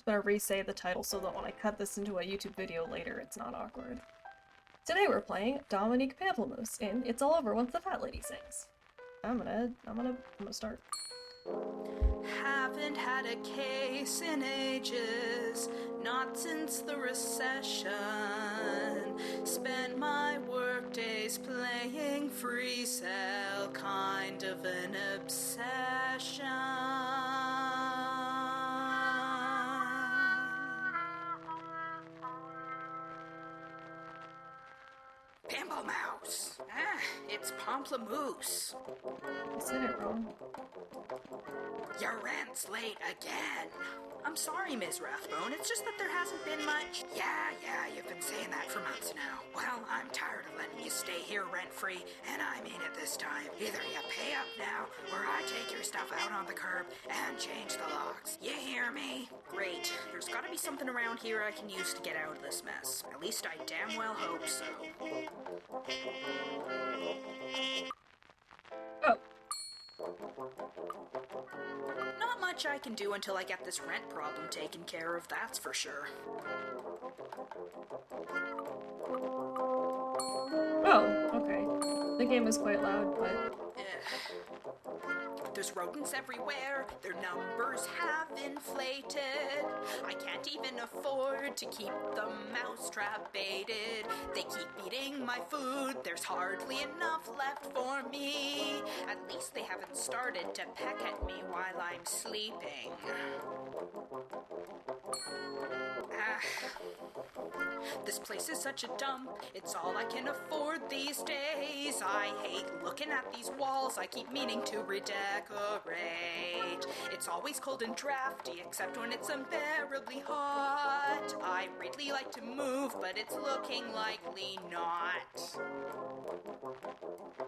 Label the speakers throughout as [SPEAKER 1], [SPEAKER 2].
[SPEAKER 1] gonna re-say the title so that when I cut this into a YouTube video later, it's not awkward. Today we're playing Dominique Pamplemousse in It's All Over Once the Fat Lady Sings. I'm gonna start.
[SPEAKER 2] Haven't had a case in ages, not since the recession. Spent my work days playing free cell, kind of an obsession. Pamplemousse. It's Pamplemousse.
[SPEAKER 1] I said it wrong.
[SPEAKER 2] Your rent's late again. I'm sorry, Ms. Rathbone. It's just that there hasn't been much. Yeah, you've been saying that for months now. Well, I'm tired of letting you stay here rent-free, and I mean it this time. Either you pay up now, or I take your stuff out on the curb and change the locks. You hear me? Great. There's gotta be something around here I can use to get out of this mess. At least I damn well hope so.
[SPEAKER 1] Oh.
[SPEAKER 2] Not much I can do until I get this rent problem taken care of, that's for sure.
[SPEAKER 1] Oh, okay. The game is quite loud, but...
[SPEAKER 2] There's rodents everywhere, their numbers have inflated. I can't even afford to keep the mousetrap baited. They keep eating my food, there's hardly enough left for me. At least they haven't started to peck at me while I'm sleeping. This place is such a dump, it's all I can afford these days. I hate looking at these walls, I keep meaning to redecorate. It's always cold and drafty, except when it's unbearably hot. I really like to move, but it's looking likely not.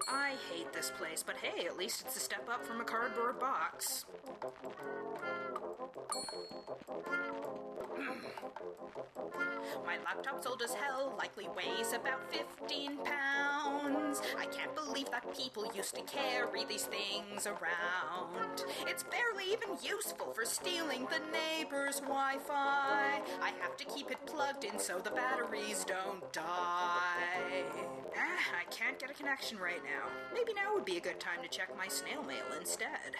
[SPEAKER 2] I hate this place, but hey, at least it's a step up from a cardboard box. My laptop's old as hell, likely weighs about 15 pounds. I can't believe that people used to carry these things around. It's barely even useful for stealing the neighbor's Wi-Fi. I have to keep it plugged in so the batteries don't die. I can't get a connection right now. Maybe now would be a good time to check my snail mail instead.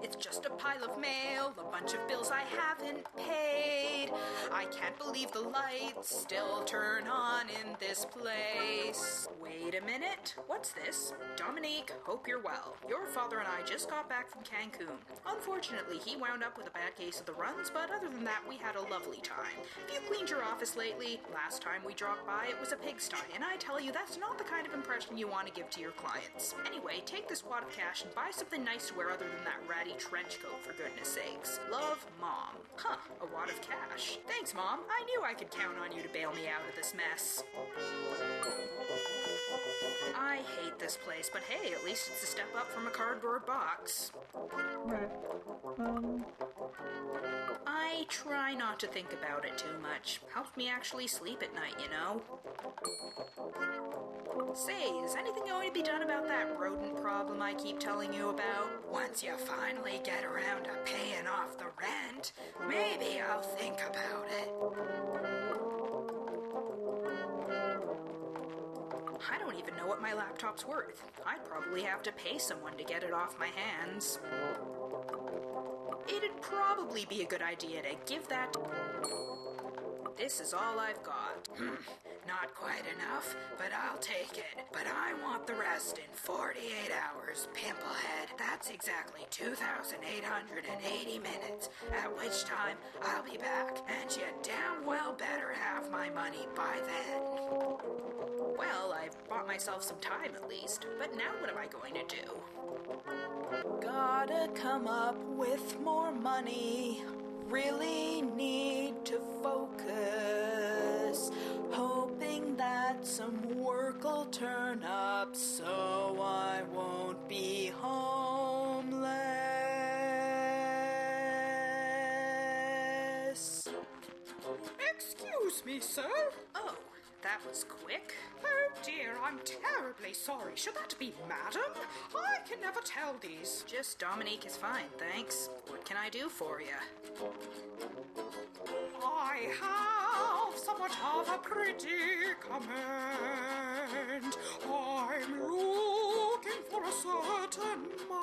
[SPEAKER 2] It's just a pile of mail, a bunch of bills I haven't paid. I can't believe the lights still turn on in this place. Wait a minute, what's this? Dominique, hope you're well. Your father and I just got back from Cancun. Unfortunately, he wound up with a bad case of the runs, but other than that, we had a lovely time. Have you cleaned your office lately? Last time we dropped by, it was a pigsty, and I tell you, that's not the kind of impression you want to give to your clients. Anyway, take this wad of cash and buy something nice to wear other than that ratty trench coat, for goodness sakes. Love, Mom. Huh, a wad of cash. Thanks, Mom. I knew I could count on you to bail me out of this mess. I hate this place, but hey, at least it's a step up from a cardboard box.
[SPEAKER 1] Right.
[SPEAKER 2] I try not to think about it too much. Helps me actually sleep at night, you know? Say, is anything going to be done about that rodent problem I keep telling you about? Once you finally get around to paying off the rent, maybe I'll think about it. I don't even know what my laptop's worth. I'd probably have to pay someone to get it off my hands. It'd probably be a good idea to give that... This is all I've got. Not quite enough, but I'll take it. But I want the rest in 48 hours, Pimplehead. That's exactly 2,880 minutes, at which time I'll be back, and you damn well better have my money by then. Well, I've bought myself some time at least, but now what am I going to do? Gotta come up with more money. Really need to focus. Hoping that some work'll turn up so I won't be homeless. Excuse me, sir. Oh, that was quick. Oh dear, I'm terribly sorry. Should that be madam? I can never tell these. Just Dominique is fine, thanks. What can I do for you? I have somewhat of a predicament. I'm looking for a certain man.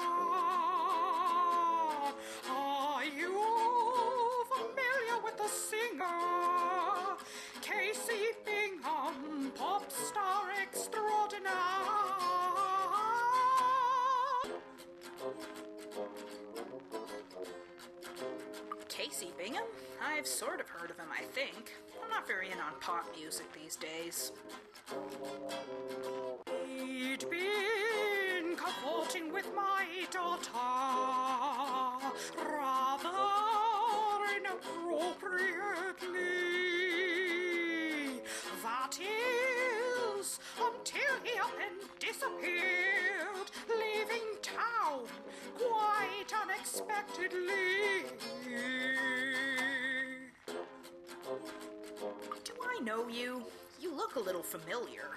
[SPEAKER 2] Are you familiar with the singer? Casey Bingham, pop star extraordinaire. Casey Bingham? I've sort of heard of him, I think. I'm not very in on pop music these days. He'd been cavorting with my daughter rather inappropriately. That is, until he up and disappeared, leaving town quite unexpectedly. Do I know you? You look a little familiar.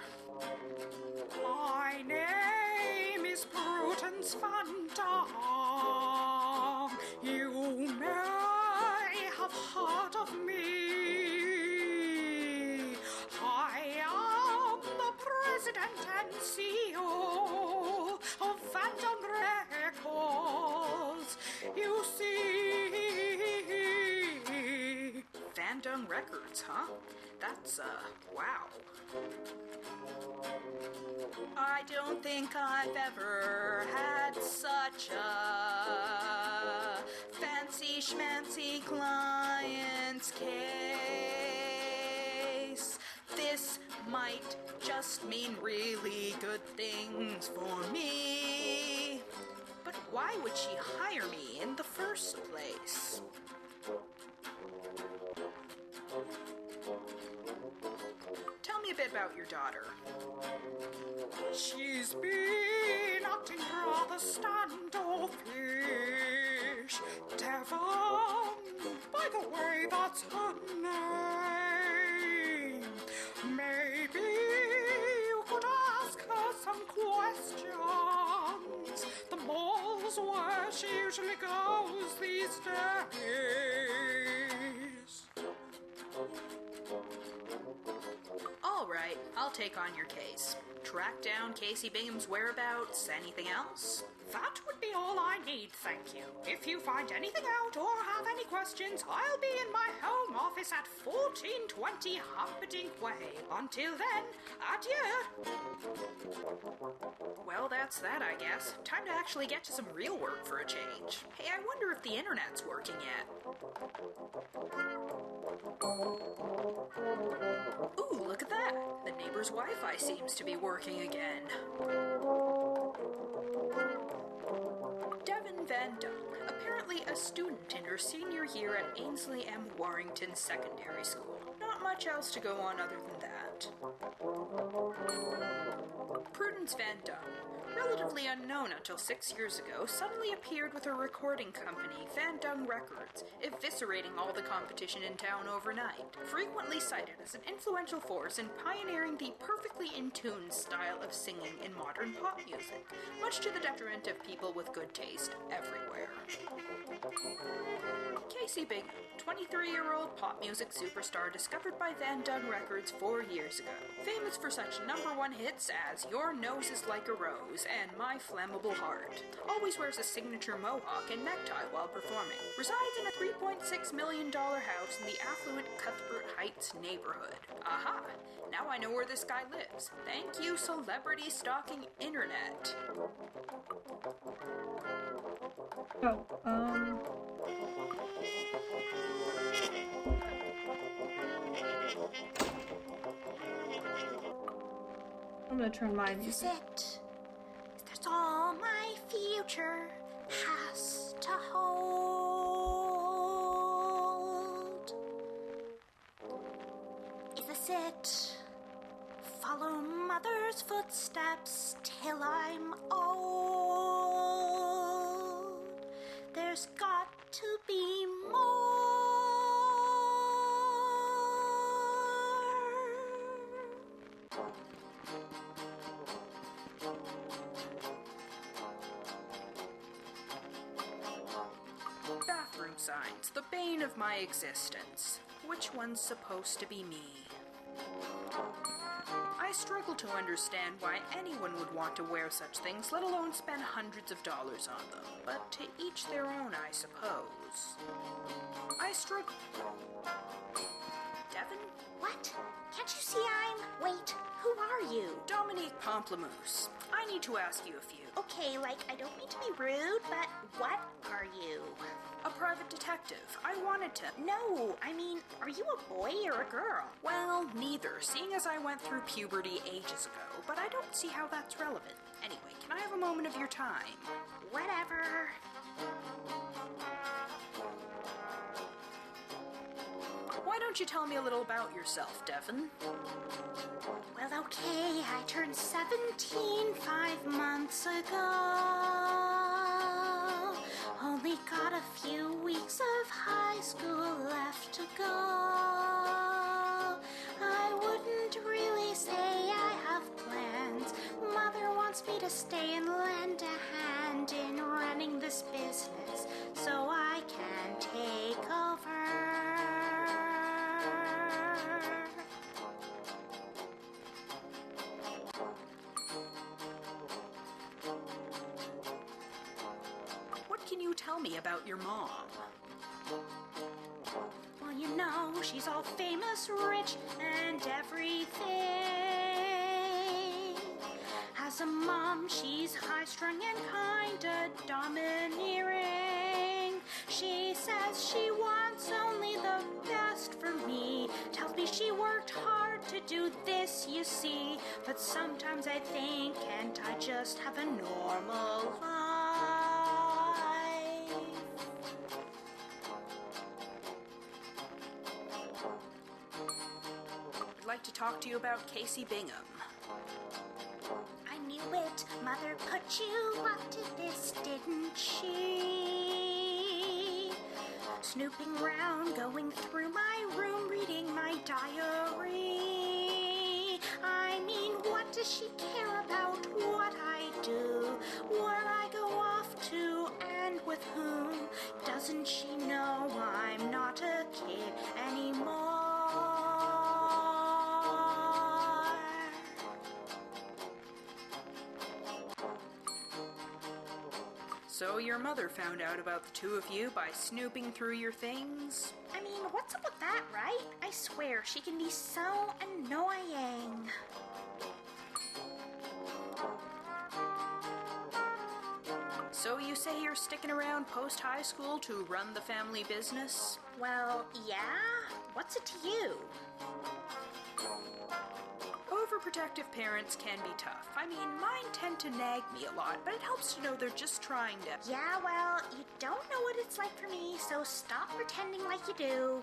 [SPEAKER 2] My name is Prudence Van Dam. You may have heard of me. I am the president and CEO of Van Dam Records. You see... Van Dam Records, huh? That's, wow. I don't think I've ever had such a fancy schmancy client's case. This might just mean really good things for me. But why would she hire me in the first place? Tell me a bit about your daughter. She's been acting rather standoffish. Devon, by the way, that's her name. Maybe you could ask her some questions. The mall's where she usually goes these days. All right, I'll take on your case. Track down Casey Bingham's whereabouts. Anything else? That would be all I need, thank you. If you find anything out or have any questions, I'll be in my home office at 1420 Humperdinck Way. Until then, adieu. Well, that's that, I guess. Time to actually get to some real work for a change. Hey, I wonder if the internet's working yet. Ooh, look at that. The neighbor's Wi-Fi seems to be working again. Devon Van Dam, apparently a student in her senior year at Ainsley M. Warrington Secondary School. Not much else to go on other than that. Prudence Van Dam, relatively unknown until 6 years ago, suddenly appeared with her recording company, Van Dam Records, eviscerating all the competition in town overnight. Frequently cited as an influential force in pioneering the perfectly in tune style of singing in modern pop music, much to the detriment of people with good taste everywhere. Casey Bingham, 23-year-old pop music superstar discovered by Van Dam Records 4 years ago. Famous for such #1 hits as Your Nose is Like a Rose and My Flammable Heart. Always wears a signature mohawk and necktie while performing. Resides in a $3.6 million house in the affluent Cuthbert Heights neighborhood. Aha! Now I know where this guy lives. Thank you, celebrity stalking internet.
[SPEAKER 1] Oh, I'm gonna turn my
[SPEAKER 2] This is
[SPEAKER 1] music.
[SPEAKER 2] it. That's all my future has to hold. Is this it? Follow mother's footsteps till I'm old. There's got to be more. Bathroom signs, the bane of my existence. Which one's supposed to be me? I struggle to understand why anyone would want to wear such things, let alone spend hundreds of dollars on them. But to each their own, I suppose. I struggle... Devin?
[SPEAKER 3] What? Can't you see Wait, who are you?
[SPEAKER 2] Dominique Pamplemousse. I need to ask you a few.
[SPEAKER 3] Okay, I don't mean to be rude, but what are you?
[SPEAKER 2] A private detective. I wanted to...
[SPEAKER 3] No, I mean, are you a boy or a girl?
[SPEAKER 2] Well, neither, seeing as I went through puberty ages ago, but I don't see how that's relevant. Anyway, can I have a moment of your time?
[SPEAKER 3] Whatever.
[SPEAKER 2] Why don't you tell me a little about yourself, Devin?
[SPEAKER 3] Well, okay, I turned 17 5 months ago. Only got a few weeks of high school left to go. I wouldn't really say I have plans. Mother wants me to stay and lend a hand in running this business so I can take over.
[SPEAKER 2] What can you tell me about your mom?
[SPEAKER 3] Well, you know, she's all famous, rich, and everything. As a mom, she's high-strung and kinda domineering. She says she wants only the best for me. Tells me she worked hard to do this, you see. But sometimes I think, can't I just have a normal life?
[SPEAKER 2] I'd like to talk to you about Casey Bingham.
[SPEAKER 3] I knew it. Mother put you up to this, didn't she? Snooping round, going through my room, reading my diary. I mean, what does she care about what I do? Where I go off to and with whom? Doesn't she know I'm not a kid anymore?
[SPEAKER 2] So your mother found out about the two of you by snooping through your things?
[SPEAKER 3] I mean, what's up with that, right? I swear, she can be so annoying.
[SPEAKER 2] So you say you're sticking around post-high school to run the family business?
[SPEAKER 3] Well, yeah? What's it to you?
[SPEAKER 2] Overprotective parents can be tough. I mean, mine tend to nag me a lot, but it helps to know they're just trying to...
[SPEAKER 3] Yeah, well, you don't know what it's like for me, so stop pretending like you do.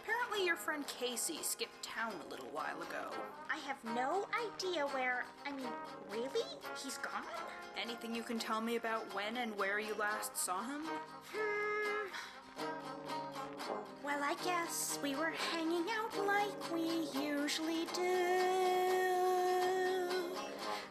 [SPEAKER 2] Apparently your friend Casey skipped town a little while ago.
[SPEAKER 3] I have no idea where... I mean, really? He's gone?
[SPEAKER 2] Anything you can tell me about when and where you last saw him?
[SPEAKER 3] Well, I guess we were hanging out like we usually do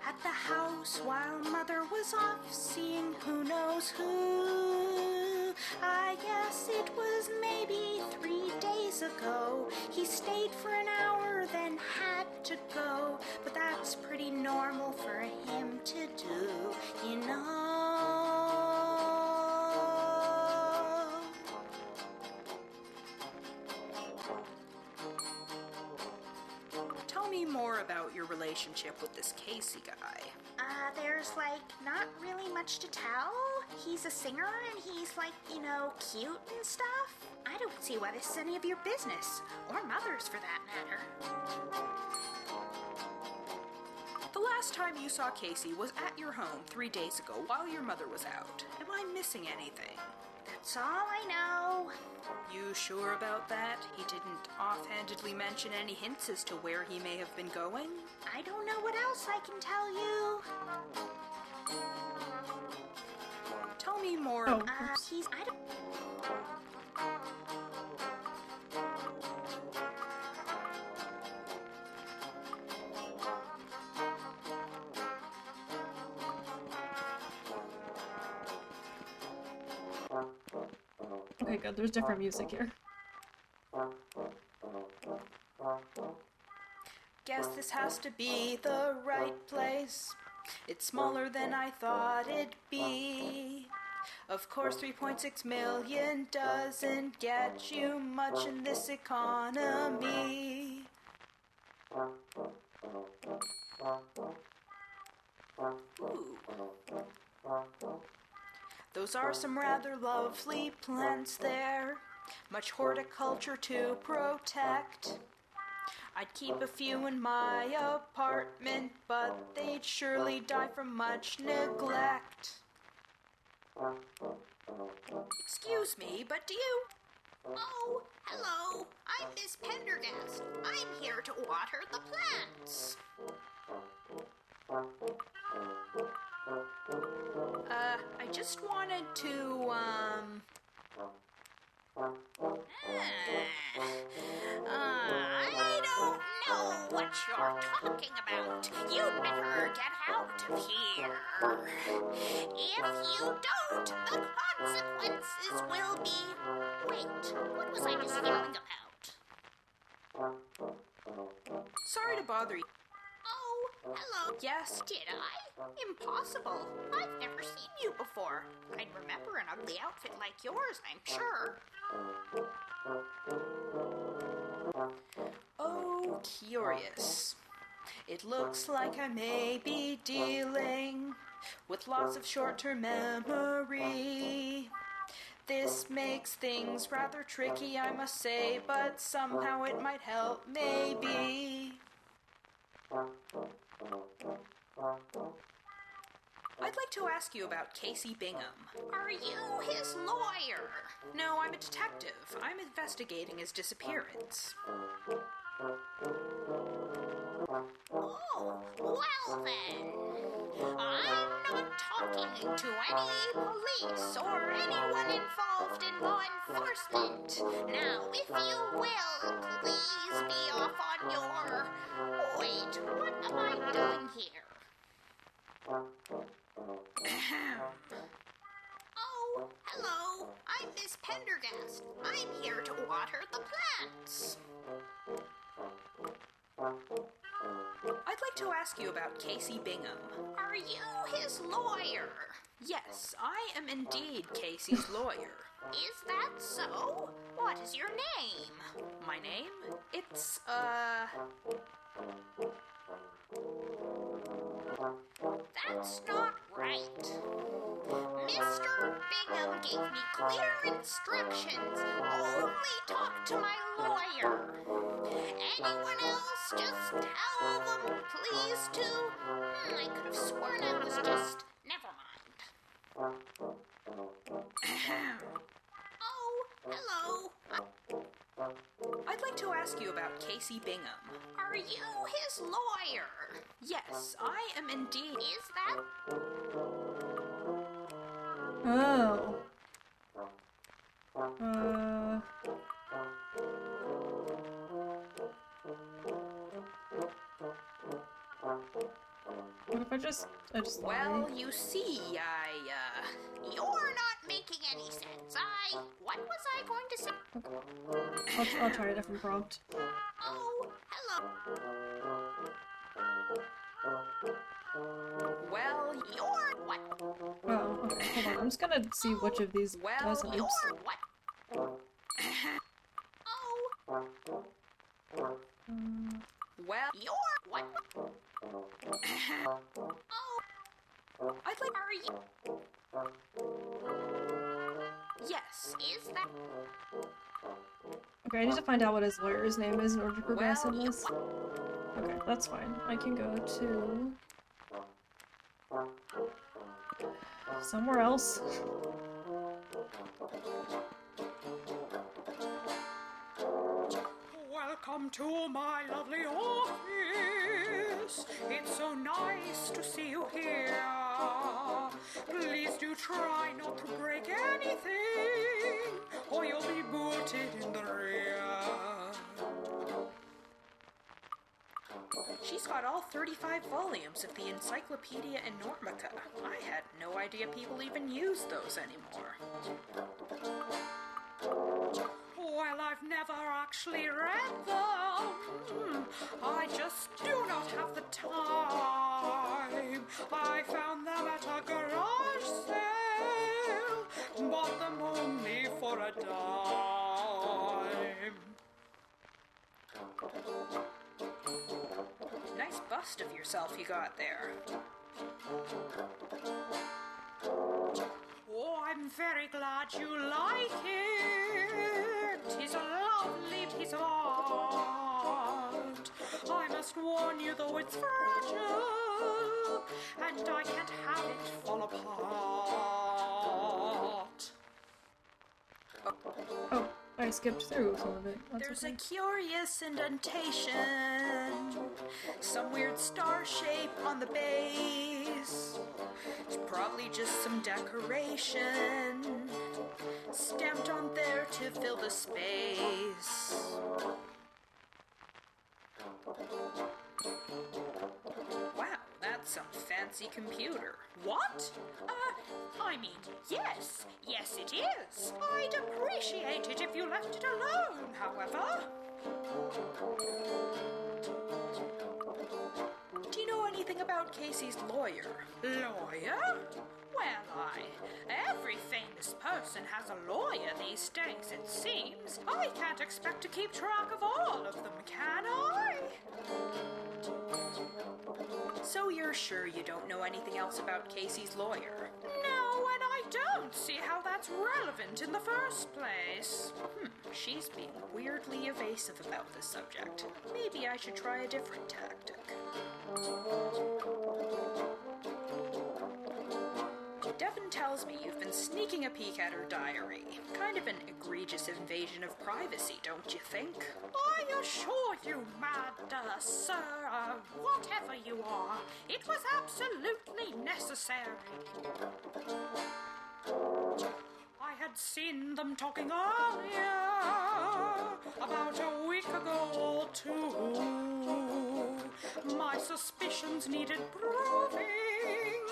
[SPEAKER 3] at the house while Mother was off seeing who knows who. I guess it was maybe 3 days ago. He stayed for an hour, then had to go. But that's pretty normal for him to do, you know.
[SPEAKER 2] Tell me more about your relationship with this Casey guy.
[SPEAKER 3] There's, not really much to tell. He's a singer and he's, cute and stuff. I don't see why this is any of your business. Or Mother's, for that matter.
[SPEAKER 2] The last time you saw Casey was at your home 3 days ago while your mother was out. Am I missing anything?
[SPEAKER 3] That's all I know.
[SPEAKER 2] You sure about that? He didn't offhandedly mention any hints as to where he may have been going?
[SPEAKER 3] I don't know what else I can tell you.
[SPEAKER 2] Tell me more.
[SPEAKER 1] Oh.
[SPEAKER 3] I don't...
[SPEAKER 1] Okay, good. There's different music here.
[SPEAKER 2] Guess this has to be the right place. It's smaller than I thought it'd be. Of course, 3.6 million doesn't get you much in this economy. Ooh. Those are some rather lovely plants there. Much horticulture to protect. I'd keep a few in my apartment, but they'd surely die from much neglect. Excuse me, but do you...
[SPEAKER 3] Oh, hello. I'm Miss Pendergast. I'm here to water the plants.
[SPEAKER 2] I just wanted to,
[SPEAKER 3] I don't know what you're talking about. You'd better get out of here. If you don't, the consequences will be... Wait, what was I just yelling about?
[SPEAKER 2] sorry to bother you.
[SPEAKER 3] Oh, hello.
[SPEAKER 2] Yes,
[SPEAKER 3] Did I? Impossible. I've never seen you before. I'd remember an ugly outfit like yours, I'm sure.
[SPEAKER 2] oh, curious. It looks like I may be dealing with lots of short-term memory. This makes things rather tricky, I must say, but somehow it might help, maybe. I'd like to ask you about Casey Bingham.
[SPEAKER 3] Are you his lawyer?
[SPEAKER 2] No, I'm a detective. I'm investigating his disappearance.
[SPEAKER 3] Oh, well then. I'm not talking to any police or anyone involved in law enforcement. Now, if you will, please be off on your... Wait, what am I doing here? Oh, hello. I'm Miss Pendergast. I'm here to water the plants.
[SPEAKER 2] I'd like to ask you about Casey Bingham.
[SPEAKER 3] Are you his lawyer?
[SPEAKER 2] Yes, I am indeed Casey's lawyer.
[SPEAKER 3] Is that so? What is your name?
[SPEAKER 2] My name? It's,
[SPEAKER 3] That's not right. Mr. Bingham gave me clear instructions. Only talk to my lawyer. Anyone else, just tell them, please, to... I could have sworn I was just... Never mind. Oh, hello.
[SPEAKER 2] I'd like to ask you about Casey Bingham.
[SPEAKER 3] Are you his lawyer?
[SPEAKER 2] Yes, I am indeed.
[SPEAKER 3] Is that...
[SPEAKER 1] Oh. What if I just
[SPEAKER 2] Well,
[SPEAKER 1] lie?
[SPEAKER 2] you see,
[SPEAKER 3] You're not making any sense. What was I going to say?
[SPEAKER 1] I'll try a different prompt.
[SPEAKER 3] Oh, hello.
[SPEAKER 2] well,
[SPEAKER 3] You're what?
[SPEAKER 1] Oh, okay, hold on. I'm just gonna see which of these
[SPEAKER 2] Well,
[SPEAKER 1] does
[SPEAKER 3] You're
[SPEAKER 1] helps.
[SPEAKER 3] what? Oh,
[SPEAKER 2] well,
[SPEAKER 3] you're what? Oh,
[SPEAKER 2] I'd like...
[SPEAKER 3] are you...
[SPEAKER 2] Yes.
[SPEAKER 3] Is that...
[SPEAKER 1] Okay, I need to find out what his lawyer's name is in order to progress
[SPEAKER 2] Well,
[SPEAKER 1] in this. Okay, that's fine. I can go to... somewhere else.
[SPEAKER 2] Welcome to my lovely office. It's so nice to see you here. Please do try not to break anything, or you'll be booted in the rear. She's got all 35 volumes of the Encyclopedia Enormica. I had no idea people even use those anymore. Well, I've never actually read them. I just do not have the time. I found them at a garage sale. Bought them only for a dime. Nice bust of yourself you got there. Oh, I'm very glad you like it. It's a lovely piece of art. I must warn you, though, it's fragile, and I can't have it fall apart.
[SPEAKER 1] Oh, I skipped through some of it. That's
[SPEAKER 2] There's
[SPEAKER 1] okay.
[SPEAKER 2] a curious indentation, some weird star shape on the base. It's probably just some decoration stamped on there to fill the space. Wow, that's some fancy computer. What? I mean, yes it is. I'd appreciate it if you left it alone, however. Do you know anything about Casey's lawyer? Lawyer? Well, every famous person has a lawyer these days, it seems. I can't expect to keep track of all of them, can I? So you're sure you don't know anything else about Casey's lawyer? No, and I don't see how that's relevant in the first place. She's being weirdly evasive about this subject. Maybe I should try a different tactic. Devin tells me you've been sneaking a peek at her diary. Kind of an egregious invasion of privacy, don't you think? I assure you, mad sir, whatever you are, it was absolutely necessary. I had seen them talking earlier, about a week ago or two. My suspicions needed proving,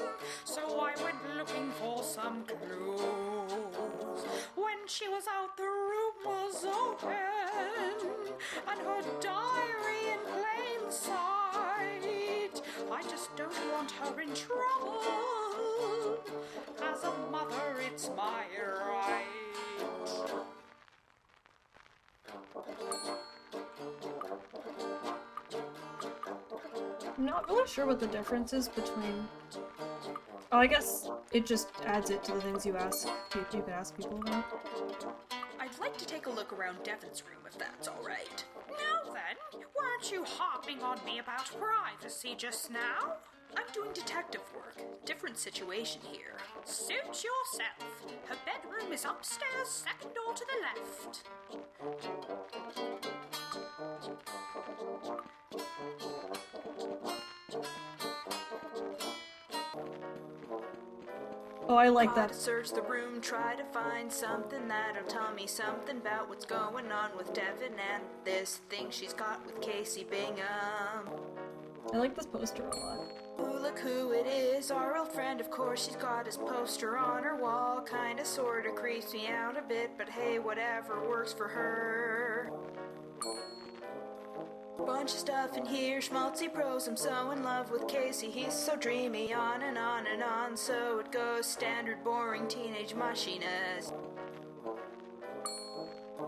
[SPEAKER 2] so I went looking for some clues. When she was out, the room was open, and her diary in plain sight. I just don't want her in trouble. As a mother, it's my right.
[SPEAKER 1] I'm not really sure what the difference is between... Oh, I guess it just adds it to the things you ask. You can ask people about.
[SPEAKER 2] I'd like to take a look around Devon's room if that's all right. Now then, weren't you harping on me about privacy just now? I'm doing detective work. Different situation here. Suit yourself. Her bedroom is upstairs, second door to the left.
[SPEAKER 1] Oh, I like that.
[SPEAKER 2] Search the room, try to find something that'll tell me something about what's going on with Devin and this thing she's got with Casey Bingham.
[SPEAKER 1] I like this poster a lot.
[SPEAKER 2] Ooh, look who it is, our old friend, of course. She's got his poster on her wall. Kinda sorta creeps me out a bit, but hey, whatever works for her. Bunch of stuff in here, schmaltzy prose. I'm so in love with Casey, he's so dreamy. On and on and on, so it goes. Standard boring teenage mushiness.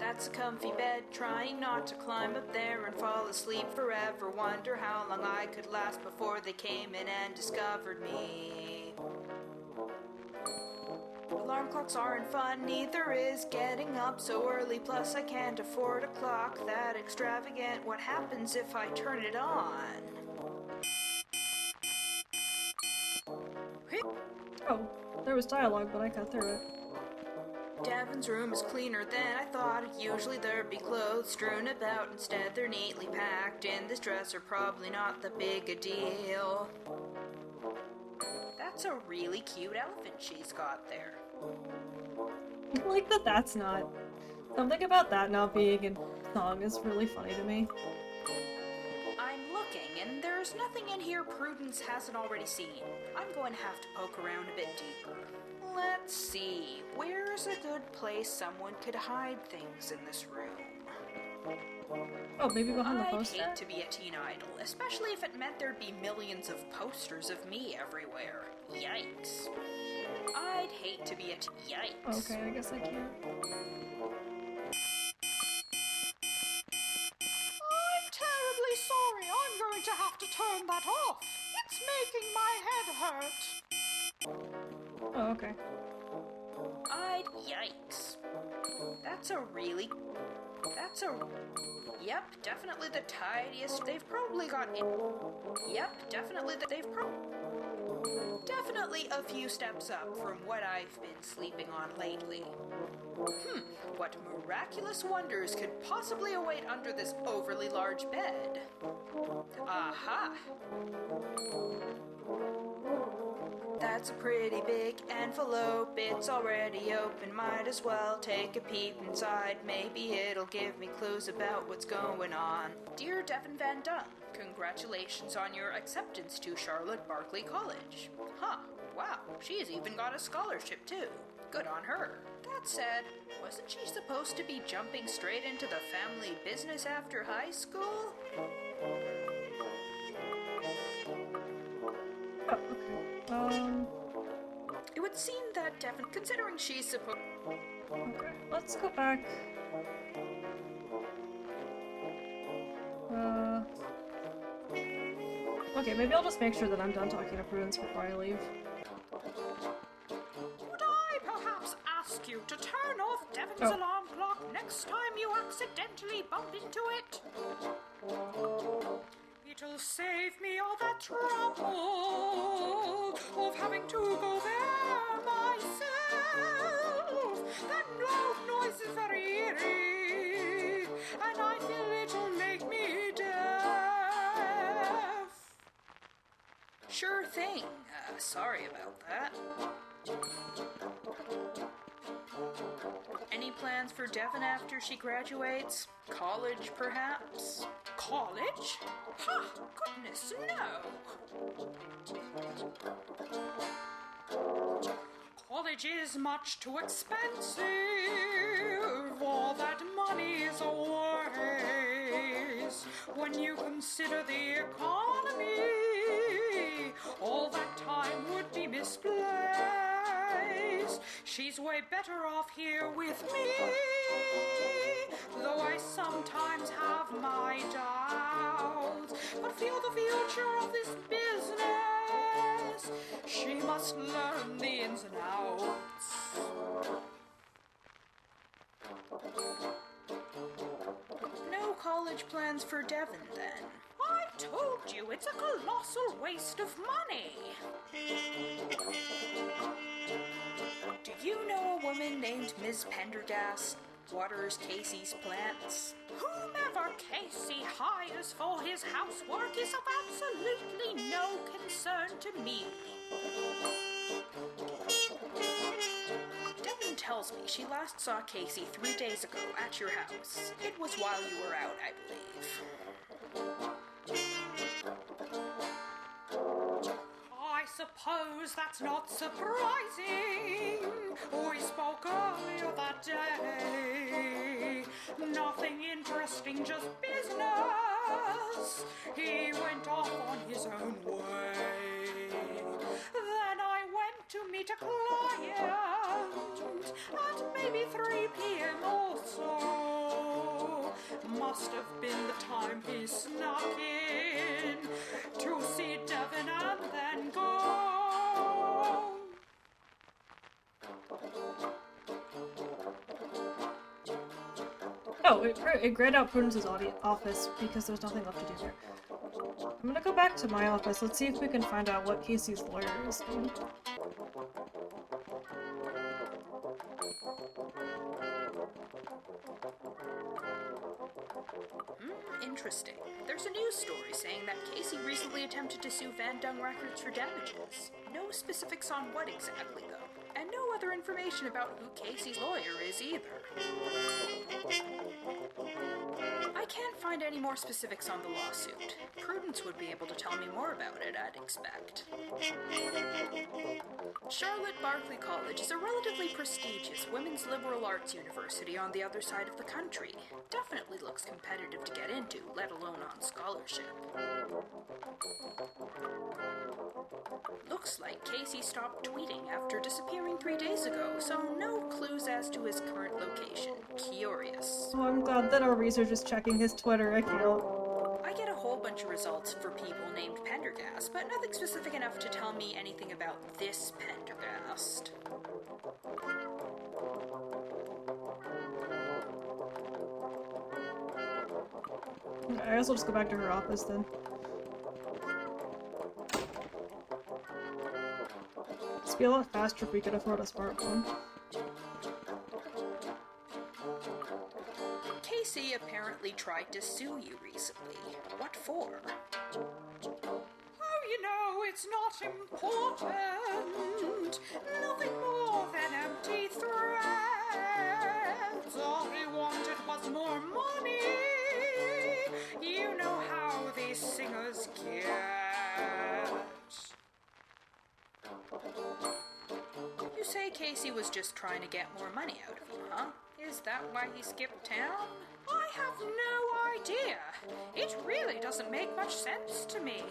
[SPEAKER 2] That's a comfy bed, trying not to climb up there and fall asleep forever. Wonder how long I could last before they came in and discovered me. Alarm clocks aren't fun, neither is getting up so early. Plus I can't afford a clock that extravagant. What happens if I turn it on?
[SPEAKER 1] Oh, there was dialogue, but I cut through it.
[SPEAKER 2] Devin's room is cleaner than I thought. Usually there'd be clothes strewn about. Instead they're neatly packed in this dresser. Probably not that big a deal. That's a really cute elephant she's got there.
[SPEAKER 1] I like that that's not... Something about that not being a song is really funny to me.
[SPEAKER 2] I'm looking, and there's nothing in here Prudence hasn't already seen. I'm going to have to poke around a bit deeper. Let's see, where's there's a good place someone could hide things in this room.
[SPEAKER 1] Oh, maybe behind the
[SPEAKER 2] I'd
[SPEAKER 1] poster?
[SPEAKER 2] hate to be a teen idol, especially if it meant there'd be millions of posters of me everywhere. Yikes. I'd hate to be a yikes.
[SPEAKER 1] Okay, I guess I can't.
[SPEAKER 3] I'm terribly sorry. I'm going to have to turn that off. It's making my head hurt.
[SPEAKER 1] Oh, okay.
[SPEAKER 2] Yikes. Yep, definitely the tidiest. They've probably got in. Yep, definitely definitely a few steps up from what I've been sleeping on lately. What miraculous wonders could possibly await under this overly large bed? Aha! That's a pretty big envelope, it's already open, might as well take a peep inside, maybe it'll give me clues about what's going on. Dear Devin Van Dung, congratulations on your acceptance to Charlotte Barkley College. Wow, she's even got a scholarship too. Good on her. That said, wasn't she supposed to be jumping straight into the family business after high school? It would seem that Devin, considering she's supposed...
[SPEAKER 1] Okay, let's go back. Okay, maybe I'll just make sure that I'm done talking to Prudence before I leave.
[SPEAKER 3] Would I perhaps ask you to turn off Devin's alarm clock next time you accidentally bump into it? It'll save me all that trouble of having to go there myself. That loud noise is very eerie, and I feel it'll make me deaf.
[SPEAKER 2] Sure thing. Sorry about that. Any plans for Devin after she graduates? College, perhaps?
[SPEAKER 3] College? Ha! Goodness, no! College is much too expensive. All that money is a waste. When you consider the economy, all that time would be misplaced. She's way better off here with me, though I sometimes have my doubts. But feel the future of this business, she must learn the ins and outs.
[SPEAKER 2] No college plans for Devin, then?
[SPEAKER 3] I told you it's a colossal waste of money.
[SPEAKER 2] Do you know a woman named Ms. Pendergast? Waters Casey's plants?
[SPEAKER 3] Whomever Casey hires for his housework is of absolutely no concern to me.
[SPEAKER 2] Devin tells me she last saw Casey 3 days ago at your house. It was while you were out, I believe.
[SPEAKER 3] I suppose that's not surprising. We spoke earlier that day. Nothing interesting, just business. He went off on his own way. Then I went to meet a client at maybe 3 p.m. or so. Must have been the time he snuck in to see Devin and then go.
[SPEAKER 1] Oh, it grayed out Prudence's office because there's nothing left to do there. I'm gonna go back to my office. Let's see if we can find out what Casey's lawyer is doing.
[SPEAKER 2] Interesting. There's a news story saying that Casey recently attempted to sue Van Dung Records for damages. No specifics on what exactly, though. And no other information about who Casey's lawyer is either. I can't find any more specifics on the lawsuit. Prudence would be able to tell me more about it, I'd expect. Charlotte Barclay College is a relatively prestigious women's liberal arts university on the other side of the country. Definitely looks competitive to get into, let alone on scholarship. Looks like Casey stopped tweeting after disappearing 3 days ago, so no clues as to his current location. Curious.
[SPEAKER 1] Oh, I'm glad that our research is checking his Twitter account.
[SPEAKER 2] I get a whole bunch of results for people named Pendergast, but nothing specific enough to tell me anything about this Pendergast.
[SPEAKER 1] I guess we'll just go back to her office then. It'd be a lot faster if we could afford a smartphone.
[SPEAKER 2] Casey apparently tried to sue you recently. What for? Oh, you know, it's not important. Nothing more than empty threats. All he wanted was more money. You know how these singers get. You say Casey was just trying to get more money out of you, huh? Is that why he skipped town? I have no idea. It really doesn't make much sense to me.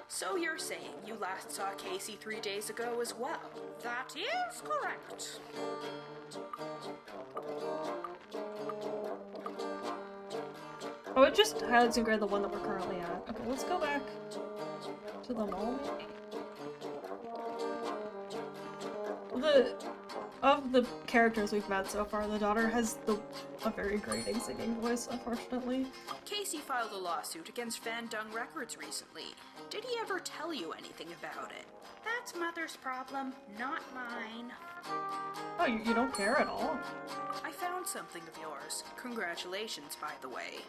[SPEAKER 2] So you're saying you last saw Casey 3 days ago as well? That is correct.
[SPEAKER 1] Oh, it just highlights and grade the one that we're currently at. Okay, let's go back to the mall, maybe? Of the characters we've met so far, the daughter has a very grating singing voice, unfortunately.
[SPEAKER 2] Casey filed a lawsuit against Van Dung Records recently. Did he ever tell you anything about it?
[SPEAKER 3] That's Mother's problem, not mine.
[SPEAKER 1] Oh, you don't care at all?
[SPEAKER 2] I found something of yours. Congratulations, by the way.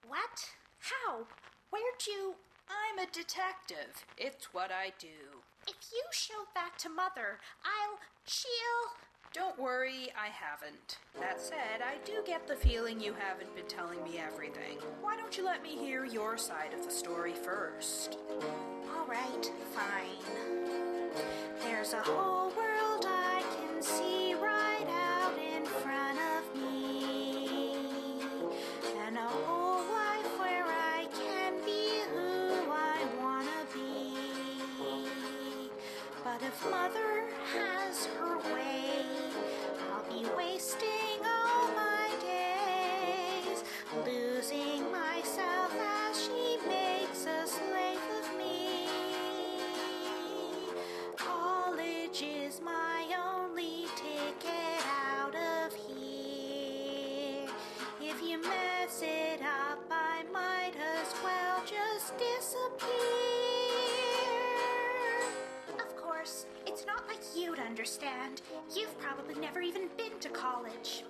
[SPEAKER 3] What? How? Where'd you...
[SPEAKER 2] I'm a detective. It's what I do.
[SPEAKER 3] If you show that to Mother, she'll...
[SPEAKER 2] Don't worry, I haven't. That said, I do get the feeling you haven't been telling me everything. Why don't you let me hear your side of the story first?
[SPEAKER 3] All right, fine. There's a whole world I can see right out in front of me. And a whole life where I can be who I want to be. But if Mother has her way, I'll be wasting all my days, losing myself as she makes a slave of me. College is my only ticket out of here. If you mess it up, I might as well just disappear. Of course, it's not like you'd understand. You've probably never even been to college.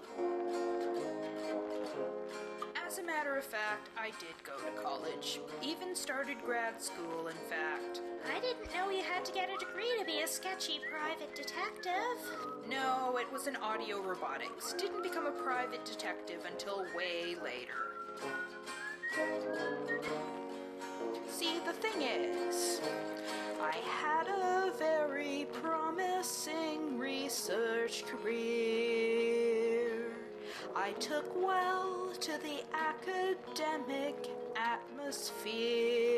[SPEAKER 2] As a matter of fact, I did go to college. Even started grad school, in fact.
[SPEAKER 3] I didn't know you had to get a degree to be a sketchy private detective.
[SPEAKER 2] No, it was in audio robotics. Didn't become a private detective until way later. See, the thing is, I had a very promising research career. I took well to the academic atmosphere.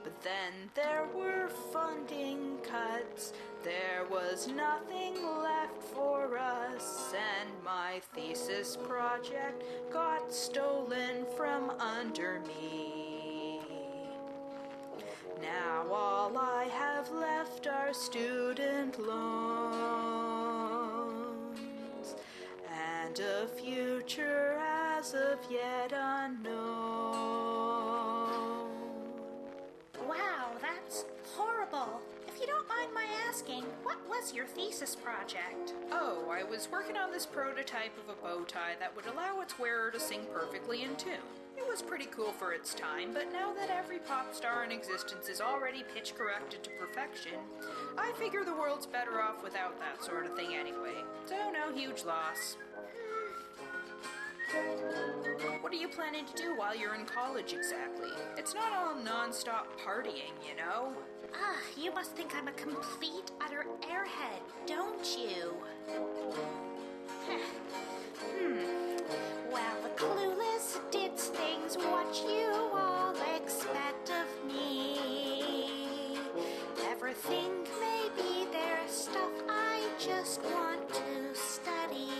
[SPEAKER 2] But then there were funding cuts. There was nothing left for us, and my thesis project got stolen from under me. Now all I have left are student loans and a future as of yet unknown.
[SPEAKER 3] Wow, that's horrible. If you don't mind my asking, what was your thesis project?
[SPEAKER 2] Oh, I was working on this prototype of a bow tie that would allow its wearer to sing perfectly in tune. It It was pretty cool for its time, but now that every pop star in existence is already pitch corrected to perfection, I figure the world's better off without that sort of thing anyway. So no huge loss. What are you planning to do while you're in college exactly? It's not all non-stop partying, you know?
[SPEAKER 3] You must think I'm a complete, utter airhead, don't you? Well, the clueless did things what you all expect of me. Ever think maybe there's stuff I just want to study?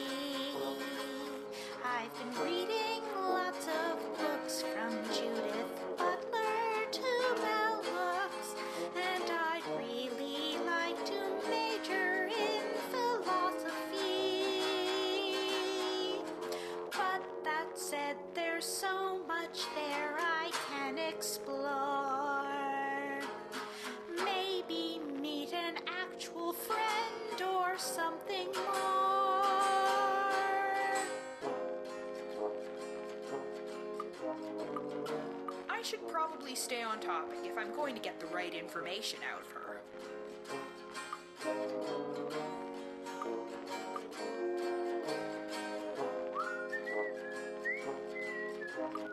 [SPEAKER 3] I've been reading lots of books from Judith Butler to Mel Hooks, and I'd really like to major in philosophy. But that said, there's so much there I can explore. Maybe meet an actual friend or something more.
[SPEAKER 2] I should probably stay on topic if I'm going to get the right information out of her.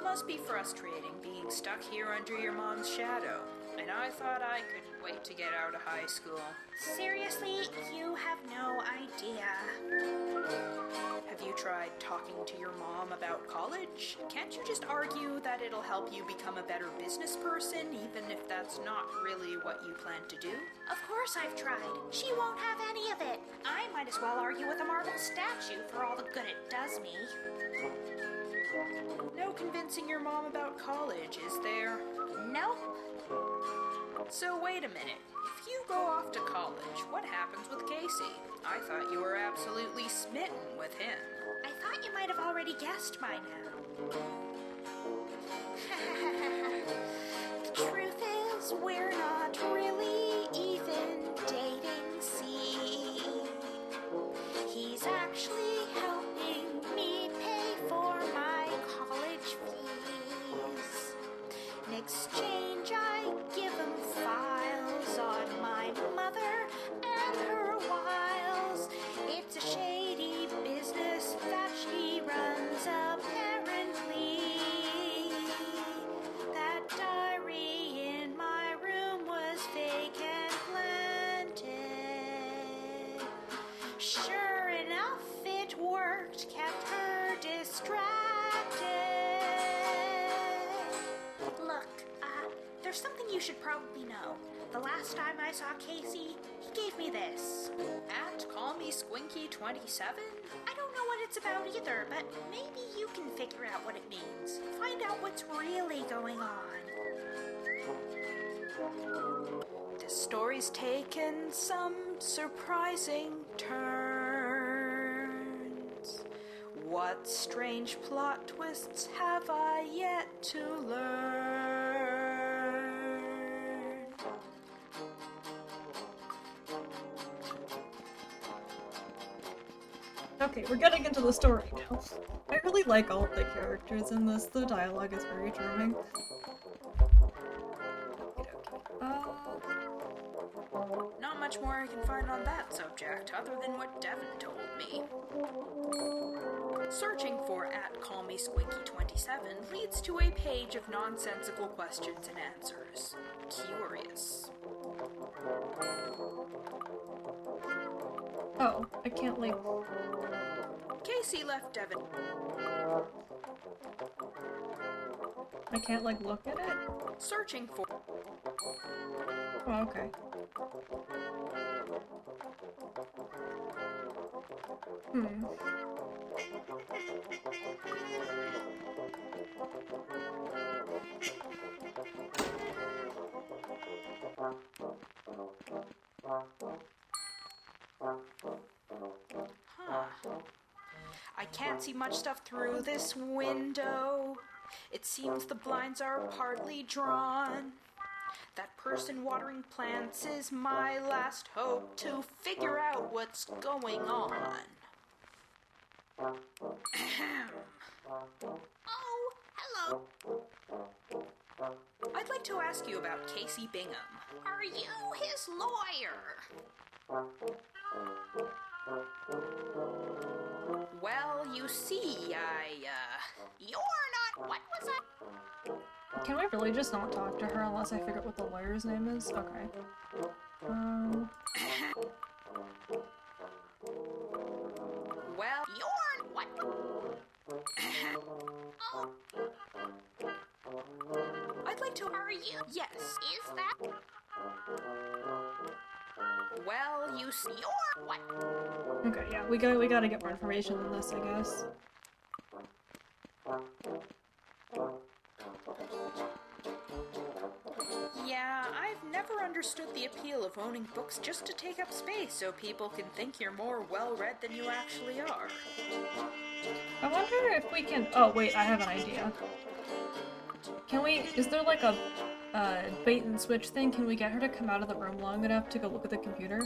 [SPEAKER 2] Must be frustrating being stuck here under your mom's shadow, and I thought I couldn't wait to get out of high school.
[SPEAKER 3] Seriously, you have no idea.
[SPEAKER 2] Have you tried talking to your mom about college? Can't you just argue that it'll help you become a better business person, even if that's not really what you plan to do?
[SPEAKER 3] Of course I've tried. She won't have any of it. I might as well argue with a marble statue for all the good it does me.
[SPEAKER 2] No convincing your mom about college, is there?
[SPEAKER 3] Nope.
[SPEAKER 2] So wait a minute. If you go off to college, what happens with Casey? I thought you were absolutely smitten with him.
[SPEAKER 3] I thought you might have already guessed by now. The truth is, we're not really even dating, see. He's actually helping me pay for my college fees. In exchange, I give him files on my mother and her wiles. It's a shady business that she runs, apparently. That diary in my room was fake and planted. Sure enough, it worked, kept her distracted. Look, there's something you should probably know. The last time I saw Casey, he gave me this.
[SPEAKER 2] At Call Me Squinky 27?
[SPEAKER 3] I don't know what it's about either, but maybe you can figure out what it means. Find out what's really going on.
[SPEAKER 2] This story's taken some surprising turns. What strange plot twists have I yet to learn?
[SPEAKER 1] Okay, we're getting into the story now. I really like all of the characters in this. The dialogue is very charming.
[SPEAKER 2] Not much more I can find on that subject, other than what Devin told me. Searching for at Call Me Squinky 27 leads to a page of nonsensical questions and answers. Curious.
[SPEAKER 1] Oh, I can't leave.
[SPEAKER 2] Casey left Devin.
[SPEAKER 1] I can't, like, look at it?
[SPEAKER 2] Searching for...
[SPEAKER 1] Oh, okay.
[SPEAKER 2] I can't see much stuff through this window. It seems the blinds are partly drawn. That person watering plants is my last hope to figure out what's going on.
[SPEAKER 3] Oh, hello
[SPEAKER 2] Hello. I'd like to ask you about Casey Bingham. Are you his lawyer? Well, you see, you're not... What was that?
[SPEAKER 1] Can we really just not talk to her unless I figure out what the lawyer's name is? Okay.
[SPEAKER 2] Well, you're... What? Oh. I'd like to... Are you... Yes. Is that... Well, you see... You're... What?
[SPEAKER 1] Okay, yeah, we gotta get more information than this, I guess.
[SPEAKER 2] Yeah, I've never understood the appeal of owning books just to take up space so people can think you're more well-read than you actually are.
[SPEAKER 1] I wonder if we can... Oh, wait, I have an idea. Can we... Is there like a bait and switch thing? Can we get her to come out of the room long enough to go look at the computer?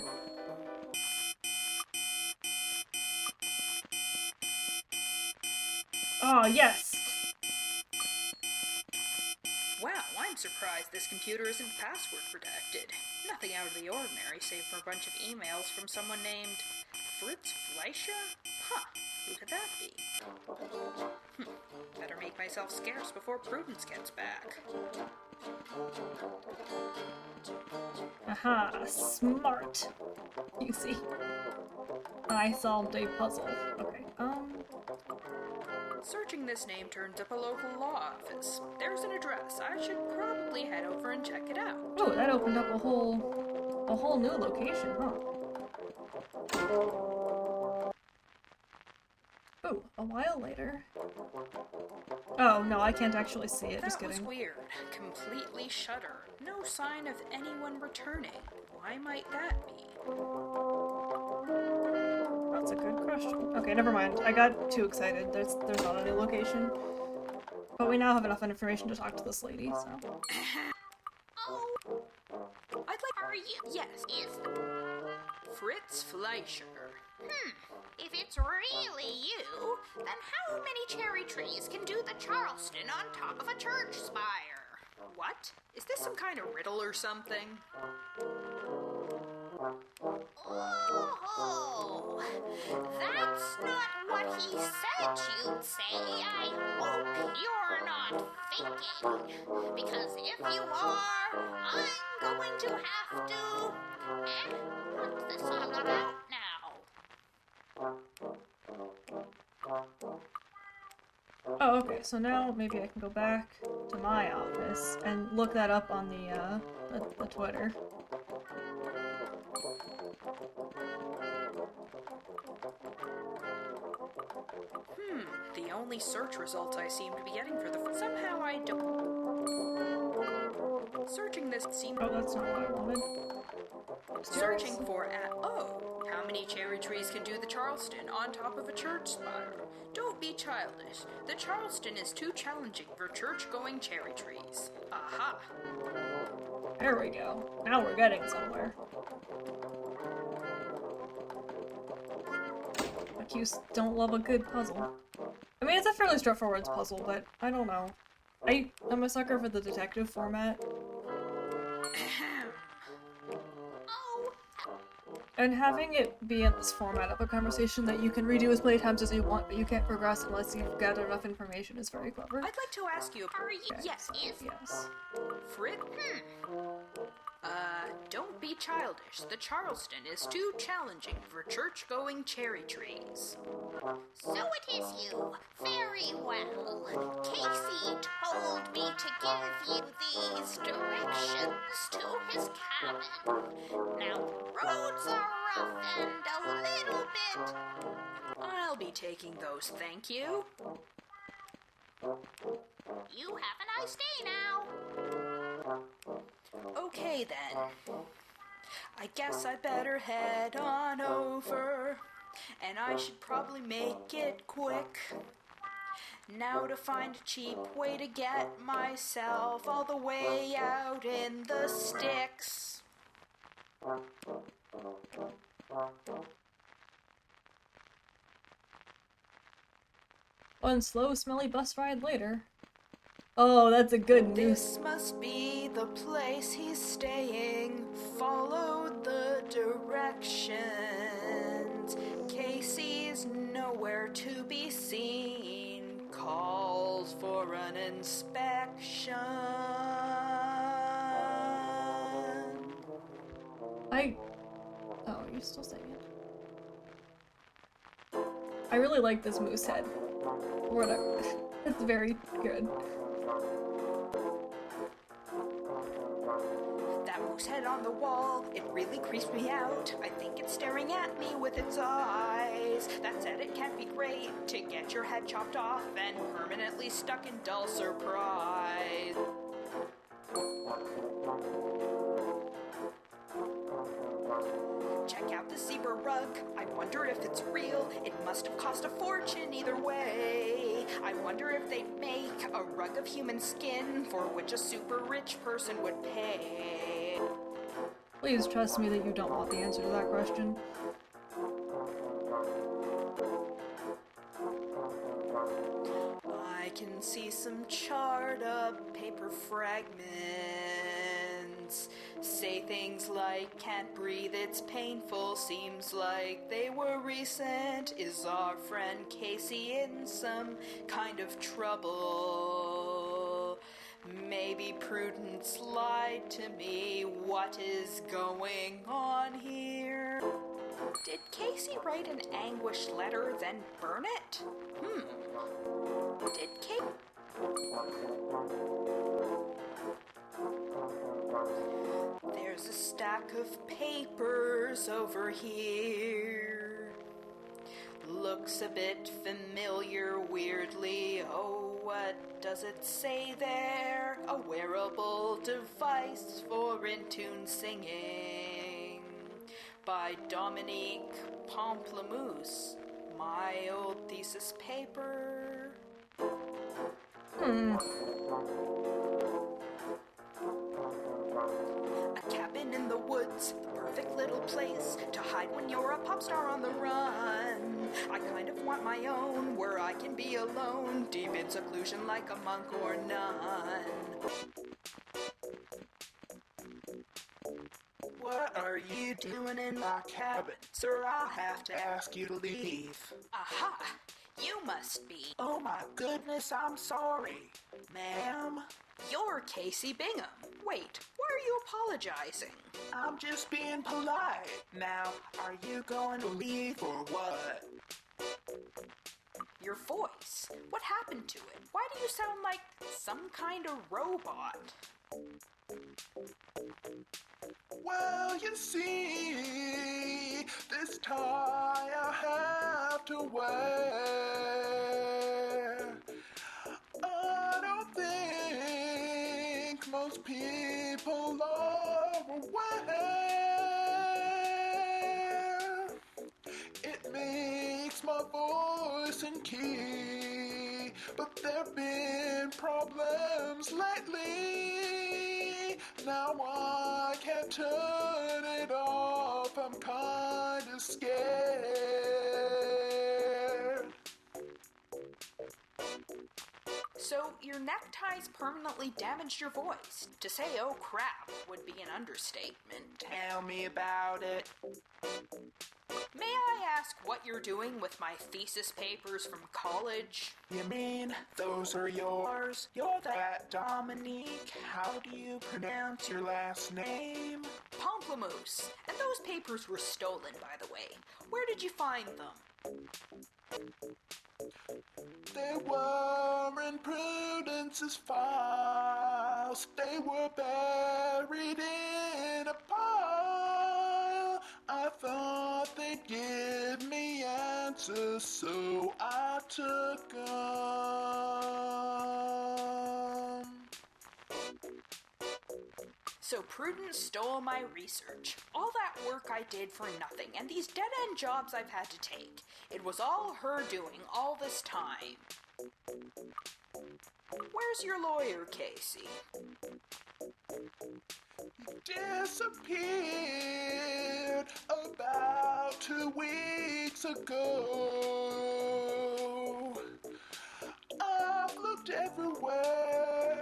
[SPEAKER 1] Oh, yes!
[SPEAKER 2] Wow, I'm surprised this computer isn't password protected. Nothing out of the ordinary, save for a bunch of emails from someone named Fritz Fleischer? Huh, who could that be? Better make myself scarce before Prudence gets back.
[SPEAKER 1] Aha, smart! You see. I solved a puzzle. Okay,
[SPEAKER 2] Searching this name turns up a local law office. There's an address. I should probably head over and check it out.
[SPEAKER 1] Oh, that opened up a whole new location, huh? Ooh, a while later. Oh, no, I can't actually see it, just
[SPEAKER 2] That was
[SPEAKER 1] kidding.
[SPEAKER 2] weird. Completely shuttered. No sign of anyone returning. Why might that be?
[SPEAKER 1] That's a good question. Okay, never mind. I got too excited. There's not a new location. But we now have enough information to talk to this lady, so...
[SPEAKER 2] Oh, I'd like... Are you... Yes, is... Fritz Fleischer. If it's really you, then how many cherry trees can do the Charleston on top of a church spire? What? Is this some kind of riddle or something? Oh, that's not what he said you'd say. I hope you're not thinking. Because if you are, I'm going to have to... put this all out now.
[SPEAKER 1] Oh, okay, so now maybe I can go back to my office and look that up on the Twitter.
[SPEAKER 2] The only search results I seem to be getting for the... Somehow I don't... Searching this seemed...
[SPEAKER 1] Oh, that's not what I wanted.
[SPEAKER 2] Searching for at... Oh, how many cherry trees can do the Charleston on top of a church spire? Don't be childish. The Charleston is too challenging for church-going cherry trees. Aha!
[SPEAKER 1] There we go. Now we're getting somewhere. Accused don't love a good puzzle. I mean, it's a fairly straightforward puzzle, but I don't know. I'm a sucker for the detective format. And having it be in this format of a conversation that you can redo as many times as you want, but you can't progress unless you've gathered enough information is very clever.
[SPEAKER 2] I'd like to ask you, are you...
[SPEAKER 1] Okay,
[SPEAKER 2] Yes,
[SPEAKER 1] so,
[SPEAKER 2] is...
[SPEAKER 1] yes.
[SPEAKER 2] Frit? Don't be childish. The Charleston is too challenging for church-going cherry trees.
[SPEAKER 3] So it is you. Very well. Casey told me to give you these directions to his cabin. Now, the roads are rough and a little bit...
[SPEAKER 2] I'll be taking those, thank you.
[SPEAKER 3] You have a nice day now.
[SPEAKER 2] Okay then. I guess I better head on over. And I should probably make it quick. Now to find a cheap way to get myself all the way out in the sticks.
[SPEAKER 1] One slow, smelly bus ride later. Oh, that's a good moose.
[SPEAKER 2] This must be the place he's staying. Followed the directions. Casey's nowhere to be seen. Calls for an inspection.
[SPEAKER 1] Oh, you're still saying it. I really like this moose head. Whatever. It's very good.
[SPEAKER 2] That moose head on the wall, it really creeps me out. I think it's staring at me with its eyes. That said, it can't be great to get your head chopped off and permanently stuck in dull surprise. Check out the zebra rug. I wonder if it's real. It must have cost a fortune either way. I wonder if they'd make a rug of human skin for which a super rich person would pay.
[SPEAKER 1] Please trust me that you don't want the answer to that question.
[SPEAKER 2] I can see some charred up paper fragments. Say things like, can't breathe, it's painful, seems like they were recent. Is our friend Casey in some kind of trouble? Maybe Prudence lied to me. What is going on here? Did Casey write an anguished letter, then burn it? Did Casey... There's a stack of papers over here. Looks a bit familiar, weirdly. Oh, what does it say there? A wearable device for in-tune singing. By Dominique Pamplemousse. My old thesis paper. A cabin in the woods, the perfect little place to hide when you're a pop star on the run. I kind of want my own, where I can be alone, deep in seclusion like a monk or nun.
[SPEAKER 4] What are you doing in my cabin? Sir, I'll have to ask you to leave.
[SPEAKER 2] Aha! You must be.
[SPEAKER 4] Oh my goodness, I'm sorry. Ma'am,
[SPEAKER 2] You're Casey Bingham. Wait, why are you apologizing?
[SPEAKER 4] I'm just being polite. Now, are you going to leave or what?
[SPEAKER 2] Your voice. What happened to it? Why do you sound like some kind of robot?
[SPEAKER 4] Well, you see, this tie I have to wear. I don't think most people are aware. It makes my voice in key, but there've been problems lately. Now I can't turn it off, I'm kinda scared.
[SPEAKER 2] So, your neckties permanently damaged your voice. To say, oh crap, would be an understatement.
[SPEAKER 4] Tell me about it.
[SPEAKER 2] May I ask what you're doing with my thesis papers from college?
[SPEAKER 4] You mean those are yours? You're that Dominique. How do you pronounce your last name?
[SPEAKER 2] Pamplemousse. And those papers were stolen, by the way. Where did you find them?
[SPEAKER 4] They were in Prudence's files. They were buried in a pile. I thought they'd give me answers, so I took them.
[SPEAKER 2] So Prudence stole my research. All that work I did for nothing, and these dead-end jobs I've had to take. It was all her doing all this time. Where's your lawyer, Casey?
[SPEAKER 4] Disappeared about 2 weeks ago. I've looked everywhere,